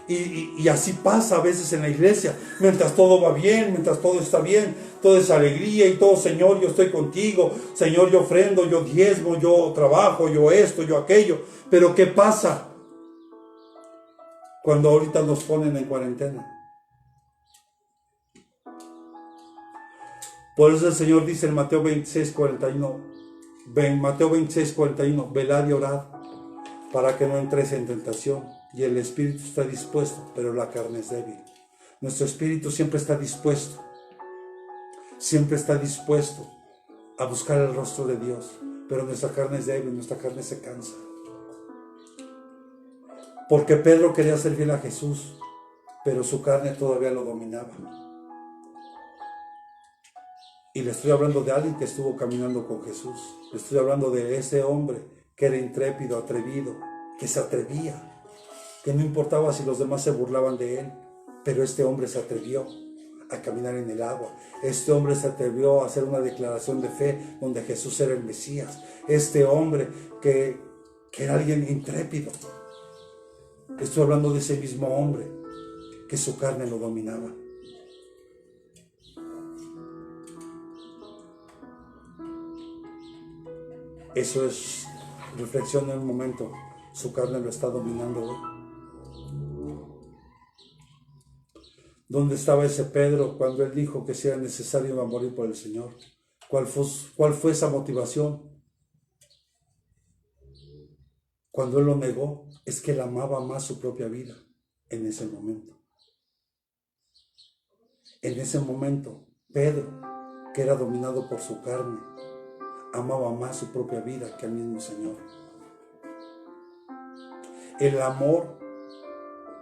Y así pasa a veces en la iglesia. Mientras todo va bien, mientras todo está bien, todo es alegría y todo: Señor, yo estoy contigo, Señor, yo ofrendo, yo diezmo, yo trabajo, yo esto, yo aquello. Pero ¿qué pasa cuando ahorita nos ponen en cuarentena? Por eso el Señor dice en Mateo 26:41, velad y orad para que no entréis en tentación. Y el espíritu está dispuesto, pero la carne es débil. Nuestro espíritu siempre está dispuesto a buscar el rostro de Dios, pero nuestra carne es débil, nuestra carne se cansa. Porque Pedro quería ser fiel a Jesús, pero su carne todavía lo dominaba. Y le estoy hablando de alguien que estuvo caminando con Jesús. Le estoy hablando de ese hombre que era intrépido, atrevido, que se atrevía, que no importaba si los demás se burlaban de él, pero este hombre se atrevió a caminar en el agua. Este hombre se atrevió a hacer una declaración de fe donde Jesús era el Mesías. Este hombre que era alguien intrépido. Estoy hablando de ese mismo hombre que su carne lo dominaba. Eso es, reflexiona un momento, su carne lo está dominando hoy. ¿Dónde estaba ese Pedro cuando él dijo que si era necesario iba a morir por el Señor? ¿Cuál fue esa motivación? Cuando él lo negó, es que él amaba más su propia vida en ese momento. En ese momento, Pedro, que era dominado por su carne, amaba más su propia vida que al mismo Señor. El amor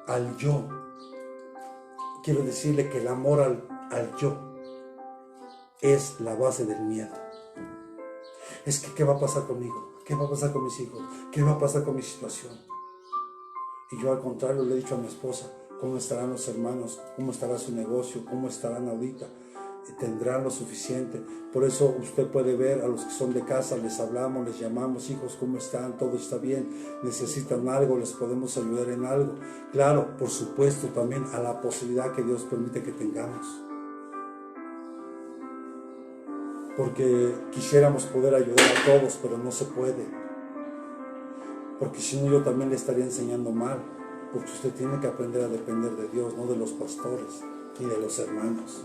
al yo. Quiero decirle que el amor al yo es la base del miedo. Es que, ¿qué va a pasar conmigo? ¿Qué va a pasar con mis hijos? ¿Qué va a pasar con mi situación? Y yo al contrario le he dicho a mi esposa, ¿cómo estarán los hermanos? ¿Cómo estará su negocio? ¿Cómo estarán ahorita? Tendrán lo suficiente. Por eso usted puede ver a los que son de casa, les hablamos, les llamamos, hijos, ¿cómo están? ¿Todo está bien? ¿Necesitan algo? ¿Les podemos ayudar en algo? Claro, por supuesto, también a la posibilidad que Dios permite que tengamos. Porque quisiéramos poder ayudar a todos, pero no se puede. Porque si no, yo también le estaría enseñando mal. Porque usted tiene que aprender a depender de Dios, no de los pastores ni de los hermanos.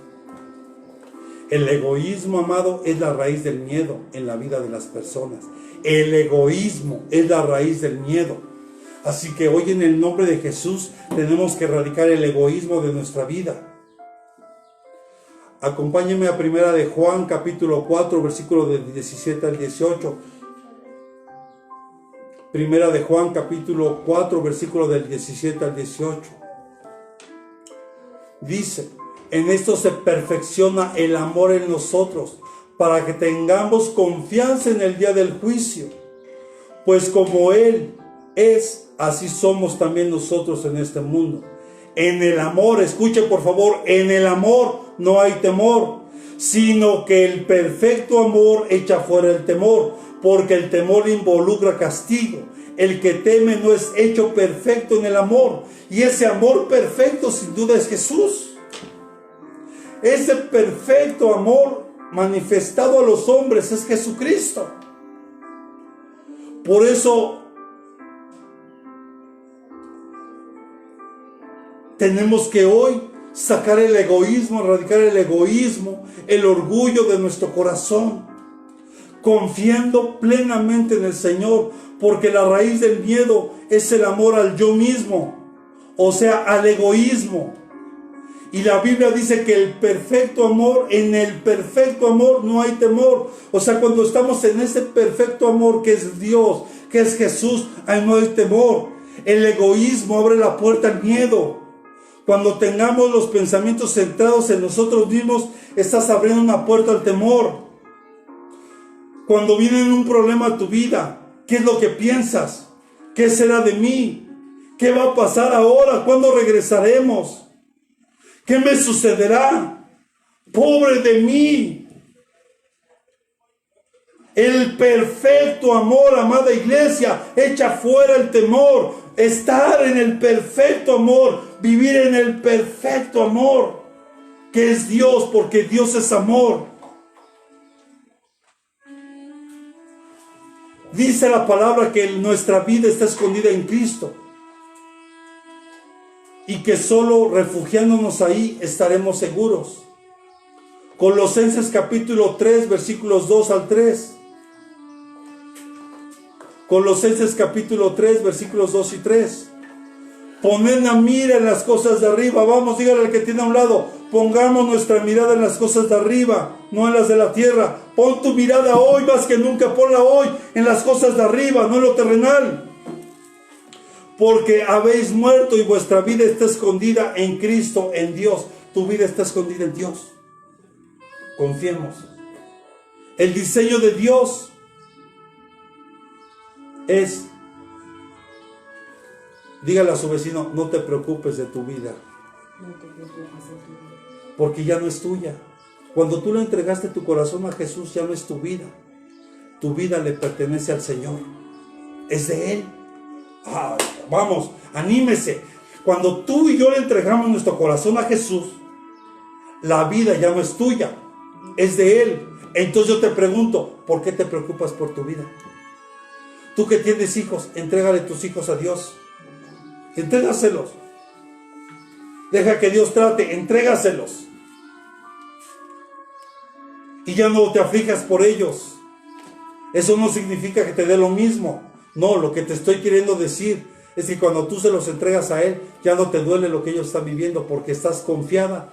El egoísmo, amado, es la raíz del miedo en la vida de las personas. El egoísmo es la raíz del miedo. Así que hoy en el nombre de Jesús tenemos que erradicar el egoísmo de nuestra vida. Acompáñenme a Primera de Juan, capítulo 4, versículo del 17 al 18. Primera de Juan, capítulo 4, versículo del 17 al 18. Dice: en esto se perfecciona el amor en nosotros, para que tengamos confianza en el día del juicio. Pues como Él es, así somos también nosotros en este mundo. En el amor, escuche por favor, en el amor no hay temor, sino que el perfecto amor echa fuera el temor, porque el temor involucra castigo. El que teme no es hecho perfecto en el amor, y ese amor perfecto sin duda es Jesús. Ese perfecto amor manifestado a los hombres es Jesucristo. Por eso tenemos que hoy sacar el egoísmo, erradicar el egoísmo, el orgullo de nuestro corazón, confiando plenamente en el Señor, porque la raíz del miedo es el amor al yo mismo, o sea, al egoísmo. Y la Biblia dice que el perfecto amor, en el perfecto amor no hay temor. O sea, cuando estamos en ese perfecto amor que es Dios, que es Jesús, ahí no hay temor. El egoísmo abre la puerta al miedo. Cuando tengamos los pensamientos centrados en nosotros mismos, estás abriendo una puerta al temor. Cuando viene un problema a tu vida, ¿qué es lo que piensas? ¿Qué será de mí? ¿Qué va a pasar ahora? ¿Cuándo regresaremos? ¿Qué me sucederá? ¡Pobre de mí! El perfecto amor, amada iglesia, echa fuera el temor. Estar en el perfecto amor, vivir en el perfecto amor, que es Dios, porque Dios es amor. Dice la palabra que nuestra vida está escondida en Cristo, y que solo refugiándonos ahí estaremos seguros. Colosenses capítulo 3, versículos 2 al 3. Colosenses capítulo 3, versículos 2 y 3. Poned la mira en las cosas de arriba. Vamos, dígale al que tiene a un lado: pongamos nuestra mirada en las cosas de arriba, no en las de la tierra. Pon tu mirada hoy, más que nunca, ponla hoy en las cosas de arriba, no en lo terrenal. Porque habéis muerto y vuestra vida está escondida en Cristo, en Dios. Tu vida está escondida en Dios. Confiemos. El diseño de Dios es, dígale a su vecino, no te preocupes de tu vida, porque ya no es tuya. Cuando tú le entregaste tu corazón a Jesús, ya no es tu vida. Tu vida le pertenece al Señor, es de Él. Vamos, anímese. Cuando tú y yo le entregamos nuestro corazón a Jesús, la vida ya no es tuya, es de Él. Entonces yo te pregunto, ¿por qué te preocupas por tu vida? Tú que tienes hijos, entrégale tus hijos a Dios. Entrégaselos. Deja que Dios trate, entrégaselos. Y ya no te aflijas por ellos. Eso no significa que te dé lo mismo. No, lo que te estoy queriendo decir es que cuando tú se los entregas a Él, ya no te duele lo que ellos están viviendo, porque estás confiada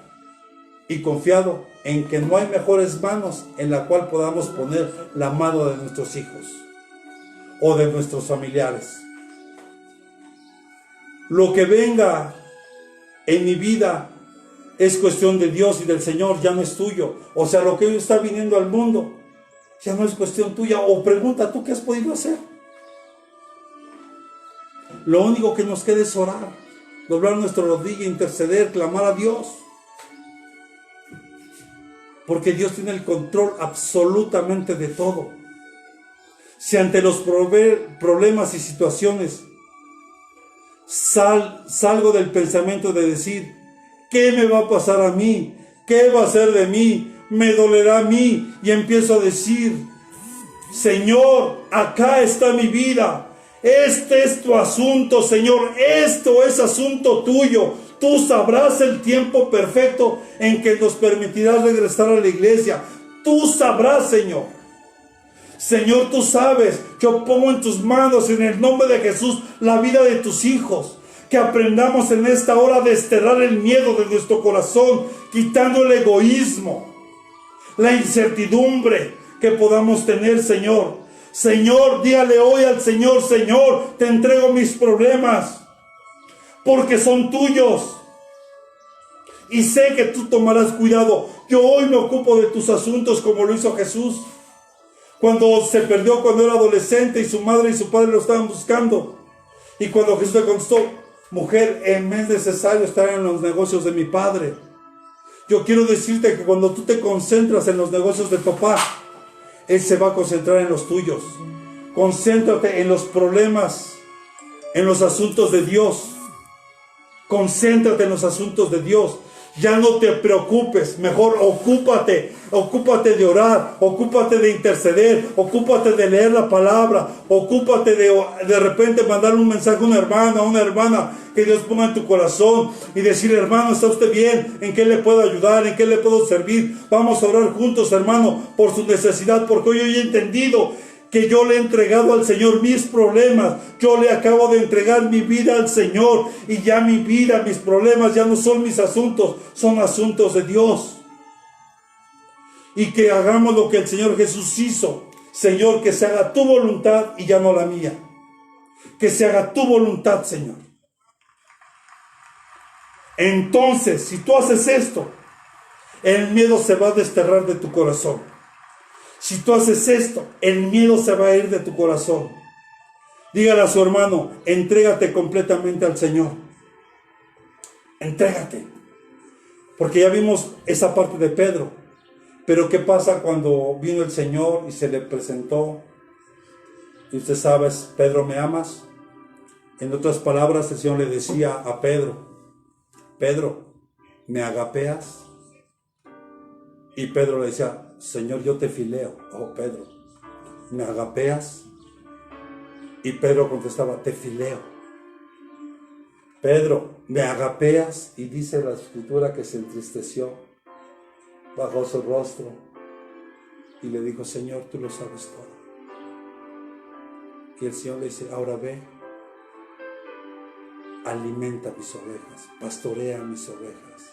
y confiado en que no hay mejores manos en la cual podamos poner la mano de nuestros hijos o de nuestros familiares. Lo que venga en mi vida es cuestión de Dios y del Señor, ya no es tuyo. O sea, lo que hoy está viniendo al mundo ya no es cuestión tuya. O pregunta, ¿tú qué has podido hacer? Lo único que nos queda es orar, doblar nuestra rodilla, interceder, clamar a Dios. Porque Dios tiene el control absolutamente de todo. Si ante los problemas y situaciones salgo del pensamiento de decir, ¿qué me va a pasar a mí? ¿Qué va a ser de mí? ¿Me dolerá a mí? Y empiezo a decir, Señor, acá está mi vida. Este es tu asunto, Señor. Esto es asunto tuyo. Tú sabrás el tiempo perfecto en que nos permitirás regresar a la iglesia. Tú sabrás, Señor. Señor, tú sabes. Yo pongo en tus manos, en el nombre de Jesús, la vida de tus hijos. Que aprendamos en esta hora a desterrar el miedo de nuestro corazón, quitando el egoísmo, la incertidumbre que podamos tener, Señor. Señor, dígale hoy al Señor, Señor, te entrego mis problemas, porque son tuyos. Y sé que tú tomarás cuidado. Yo hoy me ocupo de tus asuntos como lo hizo Jesús. Cuando se perdió cuando era adolescente y su madre y su padre lo estaban buscando. Y cuando Jesús le contestó, mujer, me es necesario estar en los negocios de mi padre. Yo quiero decirte que cuando tú te concentras en los negocios de papá, Él se va a concentrar en los tuyos. Concéntrate en los problemas, en los asuntos de Dios. Concéntrate en los asuntos de Dios. Ya no te preocupes, mejor ocúpate de orar, ocúpate de interceder, ocúpate de leer la palabra, ocúpate de repente mandar un mensaje a una hermana que Dios ponga en tu corazón y decir, hermano, ¿está usted bien? ¿En qué le puedo ayudar? ¿En qué le puedo servir? Vamos a orar juntos, hermano, por su necesidad, porque hoy he entendido que yo le he entregado al Señor mis problemas. Yo le acabo de entregar mi vida al Señor. Y ya mi vida, mis problemas ya no son mis asuntos, son asuntos de Dios. Y que hagamos lo que el Señor Jesús hizo. Señor, que se haga tu voluntad y ya no la mía. Que se haga tu voluntad, Señor. Entonces, si tú haces esto, el miedo se va a desterrar de tu corazón. Si tú haces esto, el miedo se va a ir de tu corazón. Dígale a su hermano, entrégate completamente al Señor. Entrégate. Porque ya vimos esa parte de Pedro. Pero ¿qué pasa cuando vino el Señor y se le presentó? Y usted sabe, Pedro, ¿me amas? En otras palabras, el Señor le decía a Pedro, Pedro, ¿me agapeas? Y Pedro le decía, Señor, yo te fileo. Oh, Pedro, ¿me agapeas? Y Pedro contestaba, te fileo. Pedro, ¿me agapeas? Y dice la escritura que se entristeció, bajó su rostro y le dijo, Señor, tú lo sabes todo. Y el Señor le dice, ahora ve, alimenta mis ovejas, pastorea mis ovejas.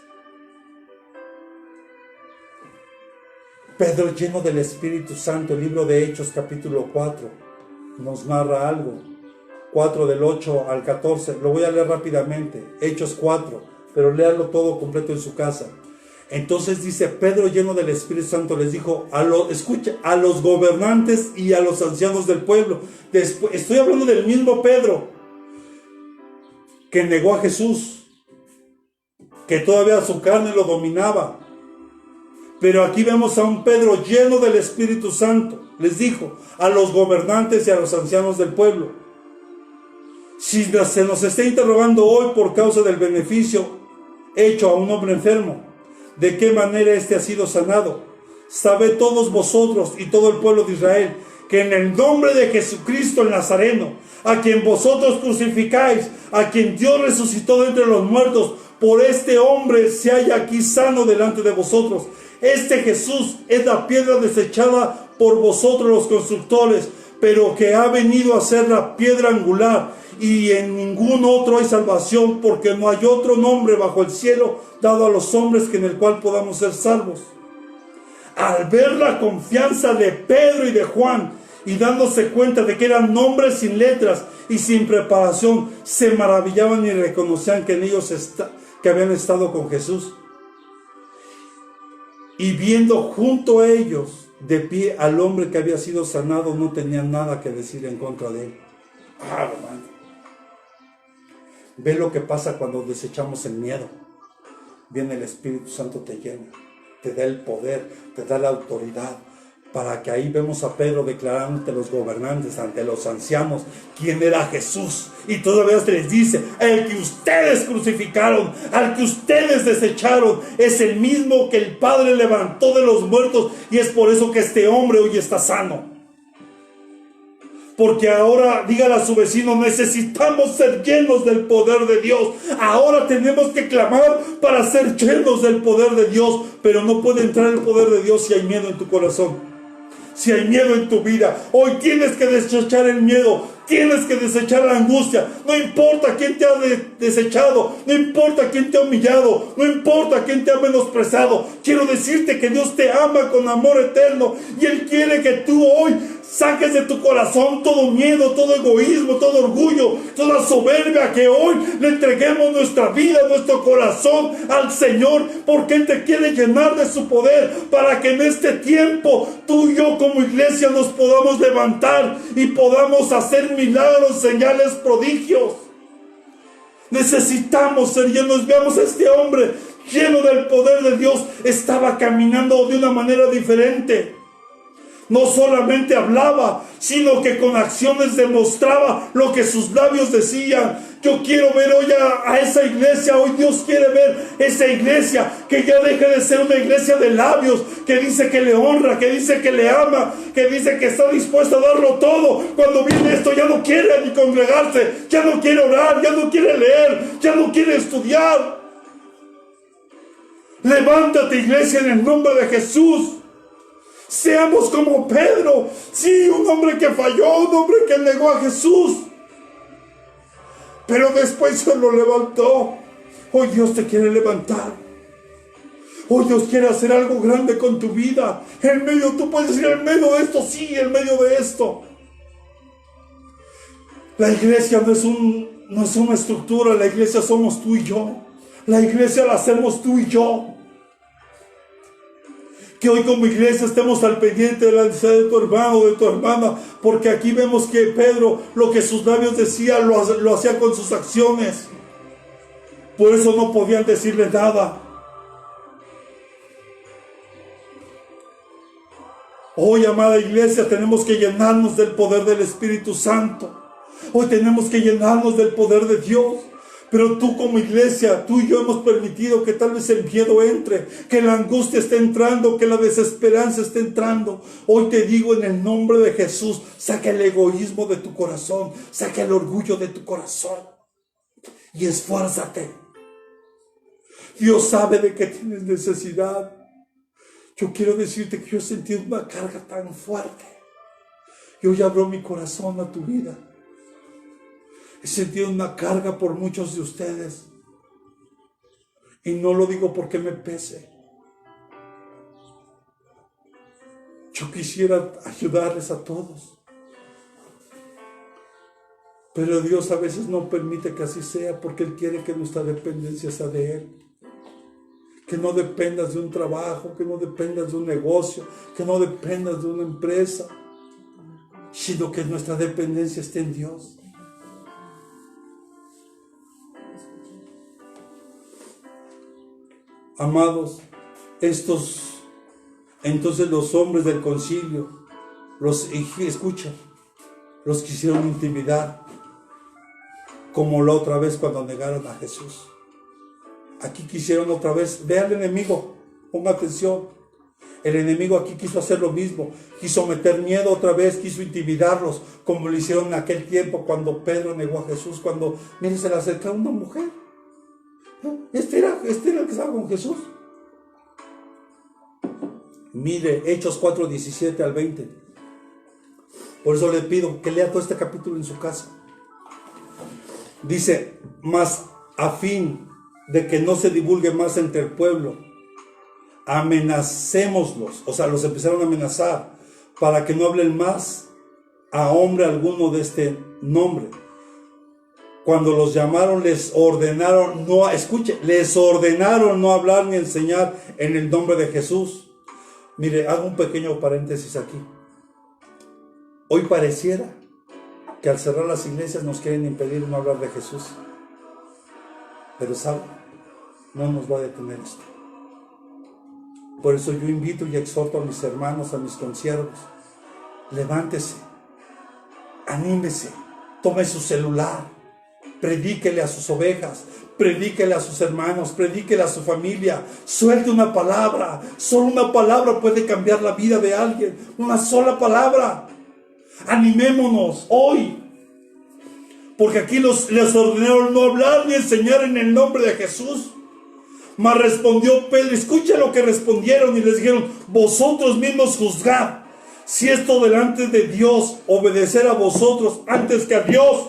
Pedro, lleno del Espíritu Santo, el libro de Hechos capítulo 4, nos narra algo. 4 del 8 al 14, lo voy a leer rápidamente. Hechos 4, pero léalo todo completo en su casa. Entonces dice, Pedro, lleno del Espíritu Santo, les dijo, escucha, a los gobernantes y a los ancianos del pueblo. Después, estoy hablando del mismo Pedro que negó a Jesús, que todavía su carne lo dominaba. Pero aquí vemos a un Pedro lleno del Espíritu Santo. Les dijo a los gobernantes y a los ancianos del pueblo: si se nos está interrogando hoy por causa del beneficio hecho a un hombre enfermo, ¿de qué manera éste ha sido sanado? Sabed todos vosotros y todo el pueblo de Israel que en el nombre de Jesucristo el Nazareno, a quien vosotros crucificáis, a quien Dios resucitó de entre los muertos, por este hombre se halla aquí sano delante de vosotros. Este Jesús es la piedra desechada por vosotros los constructores, pero que ha venido a ser la piedra angular, y en ningún otro hay salvación, porque no hay otro nombre bajo el cielo dado a los hombres que en el cual podamos ser salvos. Al ver la confianza de Pedro y de Juan, y dándose cuenta de que eran hombres sin letras y sin preparación, se maravillaban y reconocían que en ellos que habían estado con Jesús. Y viendo junto a ellos de pie al hombre que había sido sanado, no tenían nada que decir en contra de él. Hermano, ve lo que pasa cuando desechamos el miedo. Viene el Espíritu Santo, te llena, te da el poder, te da la autoridad. Para que ahí vemos a Pedro declarando ante los gobernantes, ante los ancianos, quién era Jesús. Y todavía se les dice: el que ustedes crucificaron, al que ustedes desecharon, es el mismo que el Padre levantó de los muertos, y es por eso que este hombre hoy está sano. Porque ahora, dígale a su vecino, necesitamos ser llenos del poder de Dios. Ahora tenemos que clamar para ser llenos del poder de Dios. Pero no puede entrar el poder de Dios si hay miedo en tu corazón, si hay miedo en tu vida. Hoy tienes que desechar el miedo, tienes que desechar la angustia. No importa quién te ha desechado, no importa quién te ha humillado, no importa quién te ha menospreciado. Quiero decirte que Dios te ama con amor eterno, y Él quiere que tú hoy saques de tu corazón todo miedo, todo egoísmo, todo orgullo, toda soberbia, que hoy le entreguemos nuestra vida, nuestro corazón al Señor, porque Él te quiere llenar de su poder, para que en este tiempo tú y yo como iglesia nos podamos levantar y podamos hacer milagros, señales, prodigios. Necesitamos ser llenos. Veamos a este hombre lleno del poder de Dios. Estaba caminando de una manera diferente. No solamente hablaba, sino que con acciones demostraba lo que sus labios decían. Yo quiero ver hoy a esa iglesia. Hoy Dios quiere ver esa iglesia que ya deje de ser una iglesia de labios, que dice que le honra, que dice que le ama, que dice que está dispuesta a darlo todo. Cuando viene esto ya no quiere ni congregarse, ya no quiere orar, ya no quiere leer, ya no quiere estudiar. Levántate, iglesia, en el nombre de Jesús. Seamos como Pedro, sí, un hombre que falló, un hombre que negó a Jesús, pero después se lo levantó. Hoy Dios te quiere levantar. Hoy Dios quiere hacer algo grande con tu vida. En medio, tú puedes decir, en medio de esto, sí, en medio de esto. La iglesia no es una estructura, la iglesia somos tú y yo. La iglesia la hacemos tú y yo. Que hoy como iglesia estemos al pendiente de la necesidad de tu hermano o de tu hermana, porque aquí vemos que Pedro, lo que sus labios decían, lo hacía con sus acciones. Por eso no podían decirle nada. Hoy, amada iglesia, tenemos que llenarnos del poder del Espíritu Santo. Hoy tenemos que llenarnos del poder de Dios. Pero tú como iglesia, tú y yo hemos permitido que tal vez el miedo entre, que la angustia esté entrando, que la desesperanza esté entrando. Hoy te digo en el nombre de Jesús, saca el egoísmo de tu corazón, saca el orgullo de tu corazón y esfuérzate. Dios sabe de qué tienes necesidad. Yo quiero decirte que yo he sentido una carga tan fuerte. Y hoy abro mi corazón a tu vida. He sentido una carga por muchos de ustedes. Y no lo digo porque me pese. Yo quisiera ayudarles a todos. Pero Dios a veces no permite que así sea, porque Él quiere que nuestra dependencia sea de Él. que no dependas de un trabajo, que no dependas de un negocio, que no dependas de una empresa, sino que nuestra dependencia esté en Dios. Amados, entonces los hombres del concilio, los quisieron intimidar, como la otra vez cuando negaron a Jesús. Aquí quisieron otra vez, ve al enemigo, ponga atención. El enemigo aquí quiso hacer lo mismo, quiso meter miedo otra vez, quiso intimidarlos, como lo hicieron en aquel tiempo cuando Pedro negó a Jesús, cuando, miren, se le acercaba una mujer. Este era el que estaba con Jesús. Mire, Hechos 4, 17 al 20. Por eso le pido que lea todo este capítulo en su casa. Dice, mas a fin de que no se divulgue más entre el pueblo, amenacémoslos, o sea, los empezaron a amenazar, para que no hablen más a hombre alguno de este nombre. Cuando los llamaron, les ordenaron no hablar ni enseñar en el nombre de Jesús. Mire, hago un pequeño paréntesis aquí. Hoy pareciera que al cerrar las iglesias nos quieren impedir no hablar de Jesús. Pero ¿sabe? No nos va a detener esto. Por eso yo invito y exhorto a mis hermanos, a mis consiervos. Levántese, anímese, tome su celular, predíquele a sus ovejas, predíquele a sus hermanos, predíquele a su familia, suelte una palabra. Solo una palabra puede cambiar la vida de alguien, una sola palabra. Animémonos hoy, porque aquí les ordenaron no hablar ni enseñar en el nombre de Jesús. Mas respondió Pedro, escucha lo que respondieron y les dijeron, vosotros mismos juzgad si esto delante de Dios obedecer a vosotros antes que a Dios,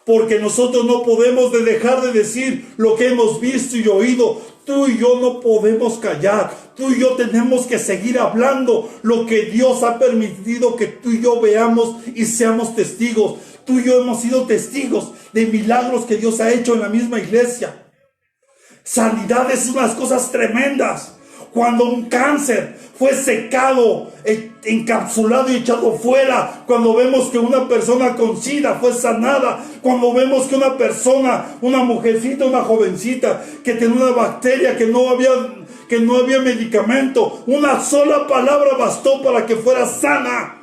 porque nosotros no podemos dejar de decir lo que hemos visto y oído. Tú y yo no podemos callar, tú y yo tenemos que seguir hablando lo que Dios ha permitido que tú y yo veamos y seamos testigos. Tú y yo hemos sido testigos de milagros que Dios ha hecho en la misma iglesia. Sanidades, unas cosas tremendas. Cuando un cáncer fue secado, encapsulado y echado fuera. Cuando vemos que una persona con SIDA fue sanada. Cuando vemos que una persona, una mujercita, una jovencita que tenía una bacteria que no había medicamento, una sola palabra bastó para que fuera sana.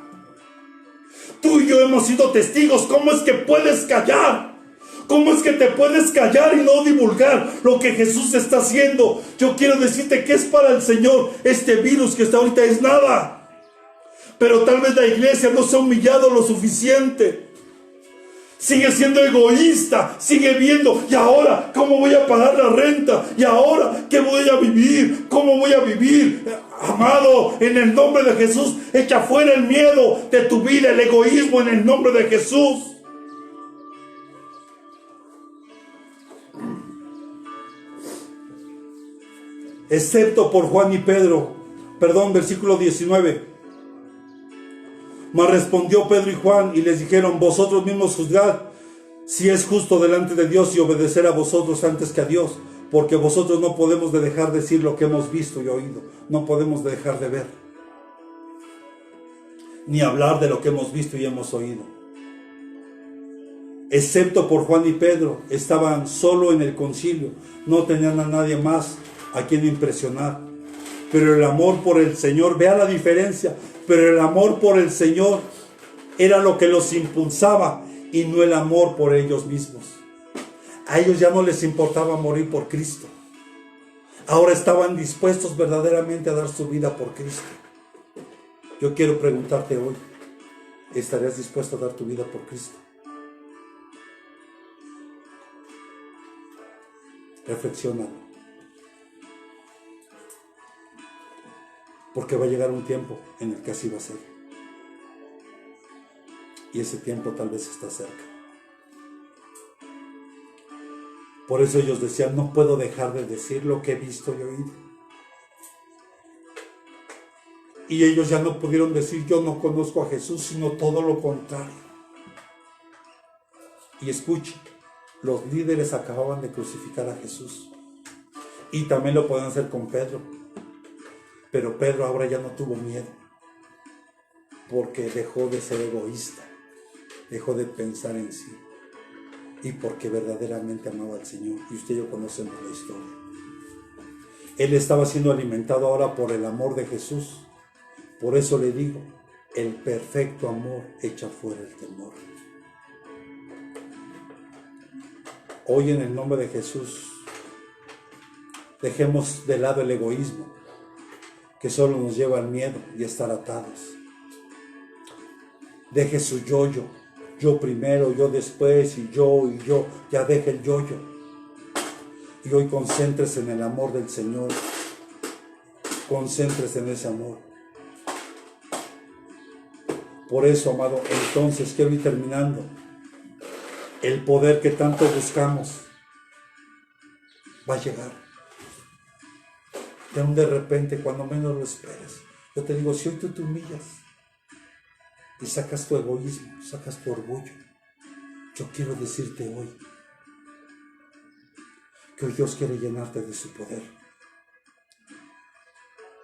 Tú y yo hemos sido testigos. ¿Cómo es que puedes callar? ¿Cómo es que te puedes callar y no divulgar lo que Jesús está haciendo? Yo quiero decirte que es para el Señor. Este virus que está ahorita es nada. Pero tal vez la iglesia no se ha humillado lo suficiente. Sigue siendo egoísta, sigue viendo, ¿y ahora cómo voy a pagar la renta? ¿Y ahora qué voy a vivir? ¿Cómo voy a vivir? Amado, en el nombre de Jesús, echa fuera el miedo de tu vida, el egoísmo en el nombre de Jesús. Excepto por Juan y Pedro, versículo 19. Mas respondió Pedro y Juan y les dijeron, vosotros mismos juzgad si es justo delante de Dios y obedecer a vosotros antes que a Dios, porque vosotros no podemos dejar de decir lo que hemos visto y oído, no podemos dejar de ver, ni hablar de lo que hemos visto y hemos oído. Excepto por Juan y Pedro, estaban solo en el concilio, no tenían a nadie más a quien impresionar. Pero el amor por el Señor, vea la diferencia, pero el amor por el Señor era lo que los impulsaba y no el amor por ellos mismos. A ellos ya no les importaba morir por Cristo. Ahora estaban dispuestos verdaderamente a dar su vida por Cristo. Yo quiero preguntarte hoy, ¿estarías dispuesto a dar tu vida por Cristo? Reflexiona. Porque va a llegar un tiempo en el que así va a ser. Y ese tiempo tal vez está cerca. Por eso ellos decían, no puedo dejar de decir lo que he visto y oído. Y ellos ya no pudieron decir, yo no conozco a Jesús, sino todo lo contrario. Y escuchen, los líderes acababan de crucificar a Jesús. Y también lo pueden hacer con Pedro. Pero Pedro ahora ya no tuvo miedo, porque dejó de ser egoísta, dejó de pensar en sí, y porque verdaderamente amaba al Señor. Y usted y yo conocemos la historia. Él estaba siendo alimentado ahora por el amor de Jesús. Por eso le digo, el perfecto amor echa fuera el temor. Hoy, en el nombre de Jesús, dejemos de lado el egoísmo, que solo nos lleva al miedo y a estar atados. Deje su yo-yo, yo primero, yo después, y yo, ya deje el yo-yo. Y hoy concéntrese en el amor del Señor, concéntrese en ese amor. Por eso, amado, entonces quiero ir terminando. El poder que tanto buscamos va a llegar. De repente, cuando menos lo esperes. Yo te digo, si hoy tú te humillas y sacas tu egoísmo, sacas tu orgullo, yo quiero decirte hoy que hoy Dios quiere llenarte de su poder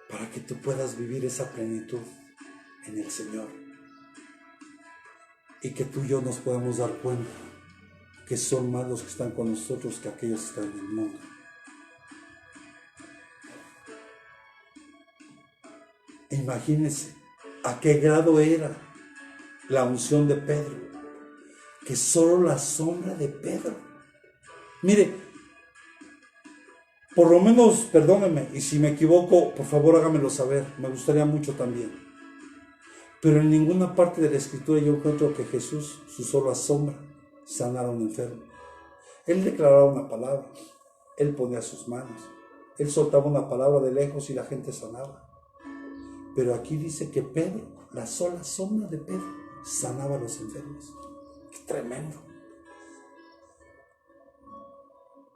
para que tú puedas vivir esa plenitud en el Señor y que tú y yo nos podamos dar cuenta que son más los que están con nosotros que aquellos que están en el mundo. Imagínense a qué grado era la unción de Pedro, que solo la sombra de Pedro. Mire, por lo menos, perdónenme, y si me equivoco, por favor hágamelo saber, me gustaría mucho también. Pero en ninguna parte de la Escritura yo encuentro que Jesús, su sola sombra, sanara a un enfermo. Él declaraba una palabra, él ponía sus manos, él soltaba una palabra de lejos y la gente sanaba. Pero aquí dice que Pedro, la sola sombra de Pedro, sanaba a los enfermos. ¡Qué tremendo!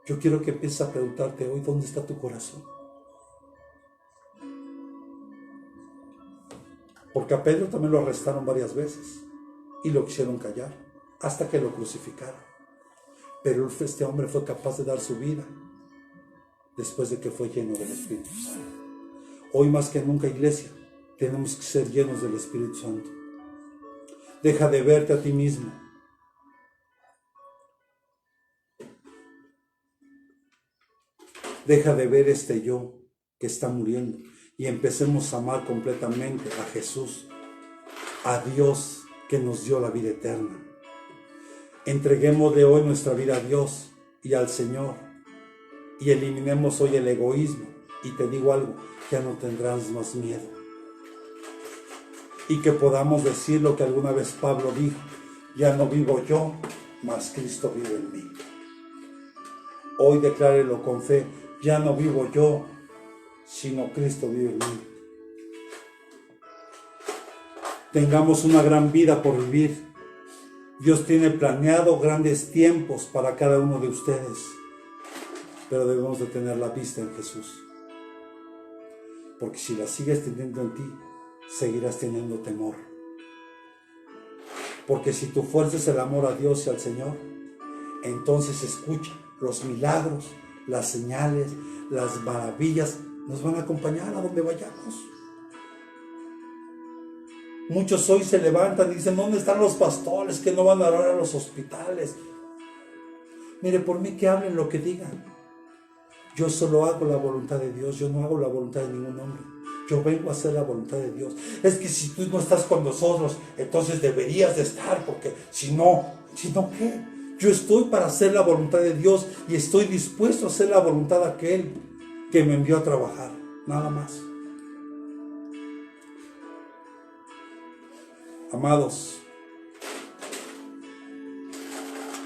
Yo quiero que empieces a preguntarte hoy, ¿dónde está tu corazón? Porque a Pedro también lo arrestaron varias veces y lo quisieron callar hasta que lo crucificaron. Pero este hombre fue capaz de dar su vida después de que fue lleno del Espíritu Santo. Hoy más que nunca, iglesia, tenemos que ser llenos del Espíritu Santo. Deja de verte a ti mismo. Deja de ver este yo que está muriendo y empecemos a amar completamente a Jesús, a Dios que nos dio la vida eterna. Entreguemos de hoy nuestra vida a Dios y al Señor y eliminemos hoy el egoísmo. Y te digo algo, ya no tendrás más miedo. Y que podamos decir lo que alguna vez Pablo dijo, ya no vivo yo, mas Cristo vive en mí. Hoy declárelo con fe, ya no vivo yo, sino Cristo vive en mí. Tengamos una gran vida por vivir. Dios tiene planeado grandes tiempos para cada uno de ustedes, pero debemos de tener la vista en Jesús. Porque si la sigues teniendo en ti, seguirás teniendo temor. Porque si tu fuerza es el amor a Dios y al Señor, entonces escucha, los milagros, las señales, las maravillas nos van a acompañar a donde vayamos. Muchos hoy se levantan y dicen, ¿dónde están los pastores que no van a orar a los hospitales? Mire, por mí que hablen lo que digan. Yo solo hago la voluntad de Dios, yo no hago la voluntad de ningún hombre. Yo vengo a hacer la voluntad de Dios. Es que si tú no estás con nosotros, entonces deberías de estar, porque si no, ¿qué? Yo estoy para hacer la voluntad de Dios y estoy dispuesto a hacer la voluntad de aquel que me envió a trabajar, nada más. Amados,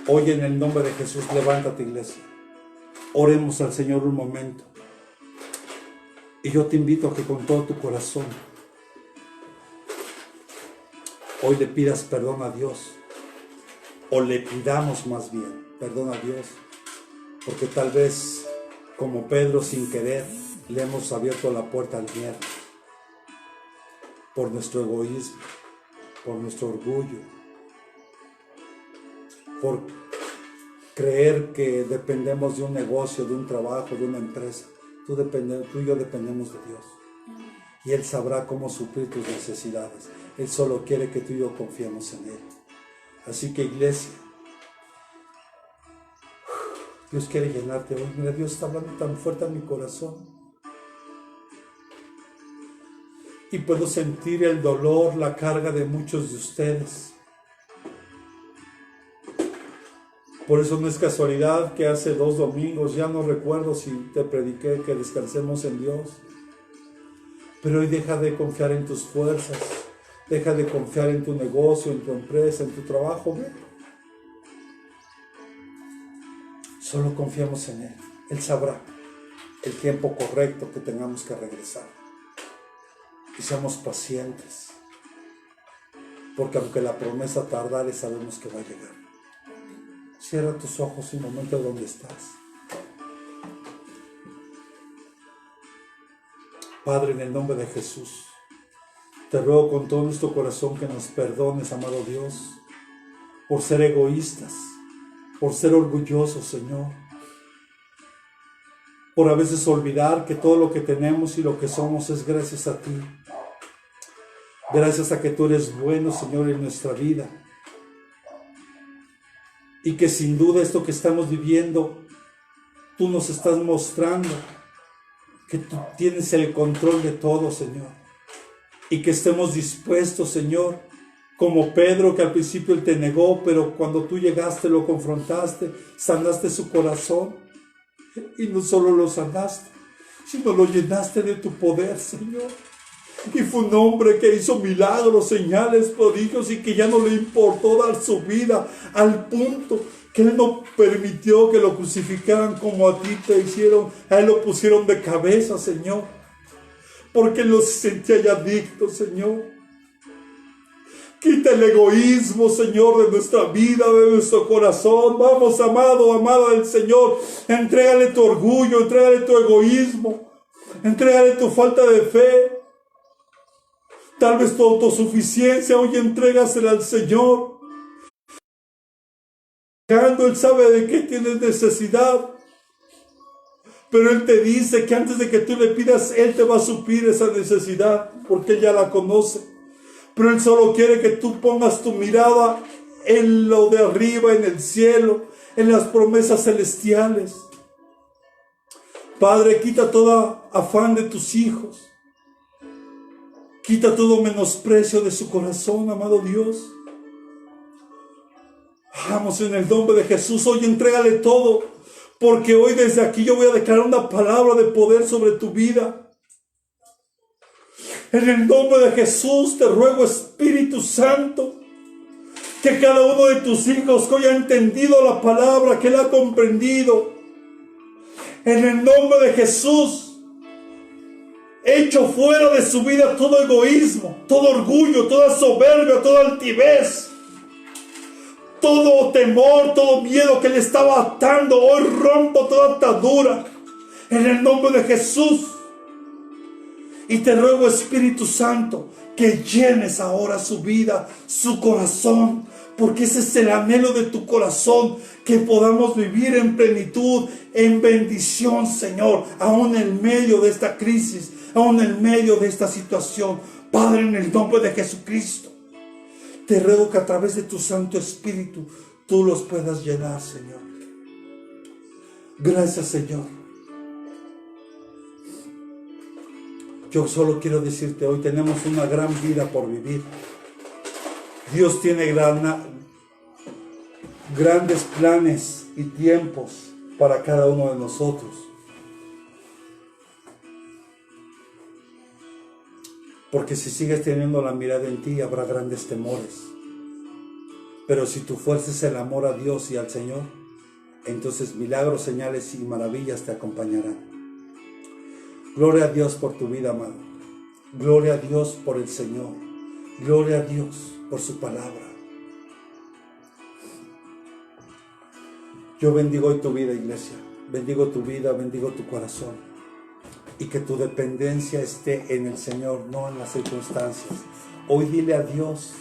hoy en el nombre de Jesús, levántate, iglesia. Oremos al Señor un momento. Y yo te invito a que con todo tu corazón hoy le pidas perdón a Dios, o le pidamos más bien perdón a Dios, porque tal vez como Pedro sin querer le hemos abierto la puerta al miedo por nuestro egoísmo, por nuestro orgullo, por creer que dependemos de un negocio, de un trabajo, de una empresa. Tú y yo dependemos de Dios. Y Él sabrá cómo suplir tus necesidades. Él solo quiere que tú y yo confiemos en Él. Así que, iglesia, Dios quiere llenarte hoy. Mira, Dios está hablando tan fuerte a mi corazón. Y puedo sentir el dolor, la carga de muchos de ustedes. Por eso no es casualidad que hace 2 domingos, ya no recuerdo si te prediqué que descansemos en Dios. Pero hoy deja de confiar en tus fuerzas. Deja de confiar en tu negocio, en tu empresa, en tu trabajo. ¿Ve? Solo confiamos en Él. Él sabrá el tiempo correcto que tengamos que regresar. Y seamos pacientes. Porque aunque la promesa tardare, sabemos que va a llegar. Cierra tus ojos un momento donde estás. Padre, en el nombre de Jesús, te ruego con todo nuestro corazón que nos perdones, amado Dios, por ser egoístas, por ser orgullosos, Señor, por a veces olvidar que todo lo que tenemos y lo que somos es gracias a ti. Gracias a que tú eres bueno, Señor, en nuestra vida. Y que sin duda esto que estamos viviendo, tú nos estás mostrando que tú tienes el control de todo, Señor. Y que estemos dispuestos, Señor, como Pedro, que al principio él te negó, pero cuando tú llegaste, lo confrontaste, sanaste su corazón. Y no solo lo sanaste, sino lo llenaste de tu poder, Señor. Y fue un hombre que hizo milagros, señales, prodigios, y que ya no le importó dar su vida, al punto que Él no permitió que lo crucificaran como a ti te hicieron. A Él lo pusieron de cabeza, Señor, porque Él no se sentía ya adicto, Señor. Quita el egoísmo, Señor, de nuestra vida, de nuestro corazón. Vamos, amado, amada del Señor, entrégale tu orgullo, entrégale tu egoísmo, entrégale tu falta de fe. Tal vez tu autosuficiencia, hoy entrégasela al Señor. Él sabe de qué tienes necesidad. Pero Él te dice que antes de que tú le pidas, Él te va a suplir esa necesidad, porque Él ya la conoce. Pero Él solo quiere que tú pongas tu mirada en lo de arriba, en el cielo, en las promesas celestiales. Padre, quita todo afán de tus hijos. Quita todo menosprecio de su corazón, amado Dios. Vamos, en el nombre de Jesús, hoy entrégale todo, porque hoy desde aquí yo voy a declarar una palabra de poder sobre tu vida. En el nombre de Jesús te ruego, Espíritu Santo, que cada uno de tus hijos que hoy ha entendido la palabra, que la ha comprendido, en el nombre de Jesús, echo fuera de su vida todo egoísmo, todo orgullo, toda soberbia, toda altivez, todo temor, todo miedo que le estaba atando. Hoy rompo toda atadura en el nombre de Jesús. Y te ruego, Espíritu Santo, que llenes ahora su vida, su corazón, porque ese es el anhelo de tu corazón, que podamos vivir en plenitud, en bendición, Señor, aún en medio de esta crisis, aún en medio de esta situación. Padre, en el nombre de Jesucristo, te ruego que a través de tu Santo Espíritu tú los puedas llenar, Señor. Gracias, Señor. Yo solo quiero decirte, hoy tenemos una gran vida por vivir. Dios tiene grandes planes y tiempos para cada uno de nosotros. Porque si sigues teniendo la mirada en ti, habrá grandes temores. Pero si tu fuerza es el amor a Dios y al Señor, entonces milagros, señales y maravillas te acompañarán. Gloria a Dios por tu vida, amado. Gloria a Dios por el Señor. Gloria a Dios por su palabra. Yo bendigo hoy tu vida, iglesia. Bendigo tu vida, bendigo tu corazón. Y que tu dependencia esté en el Señor, no en las circunstancias. Hoy dile a Dios.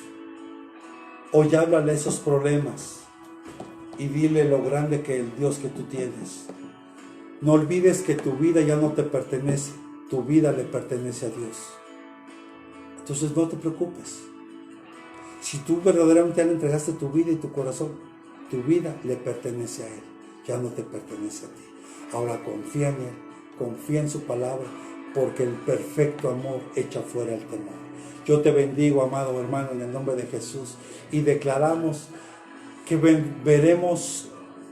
Hoy háblale esos problemas. Y dile lo grande que el Dios que tú tienes. No olvides que tu vida ya no te pertenece, tu vida le pertenece a Dios. Entonces no te preocupes. Si tú verdaderamente le entregaste tu vida y tu corazón, tu vida le pertenece a Él, ya no te pertenece a ti. Ahora confía en Él, confía en su palabra, porque el perfecto amor echa fuera el temor. Yo te bendigo, amado hermano, en el nombre de Jesús, y declaramos que veremos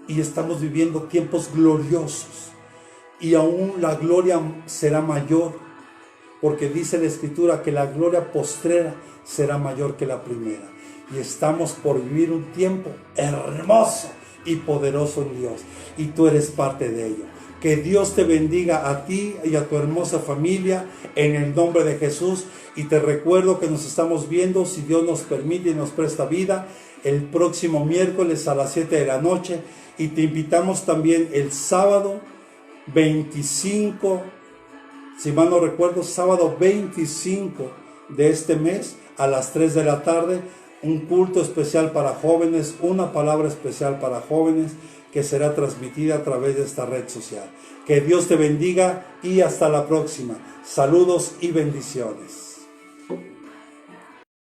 y estamos viviendo tiempos gloriosos, y aún la gloria será mayor, porque dice la Escritura que la gloria postrera será mayor que la primera. Y estamos por vivir un tiempo hermoso y poderoso en Dios, y tú eres parte de ello. Que Dios te bendiga a ti y a tu hermosa familia en el nombre de Jesús. Y te recuerdo que nos estamos viendo, si Dios nos permite y nos presta vida, el próximo miércoles a las 7 de la noche. Y te invitamos también el sábado 25, si mal no recuerdo, sábado 25 de este mes a las 3 de la tarde, un culto especial para jóvenes, una palabra especial para jóvenes que será transmitida a través de esta red social. Que Dios te bendiga y hasta la próxima. Saludos y bendiciones.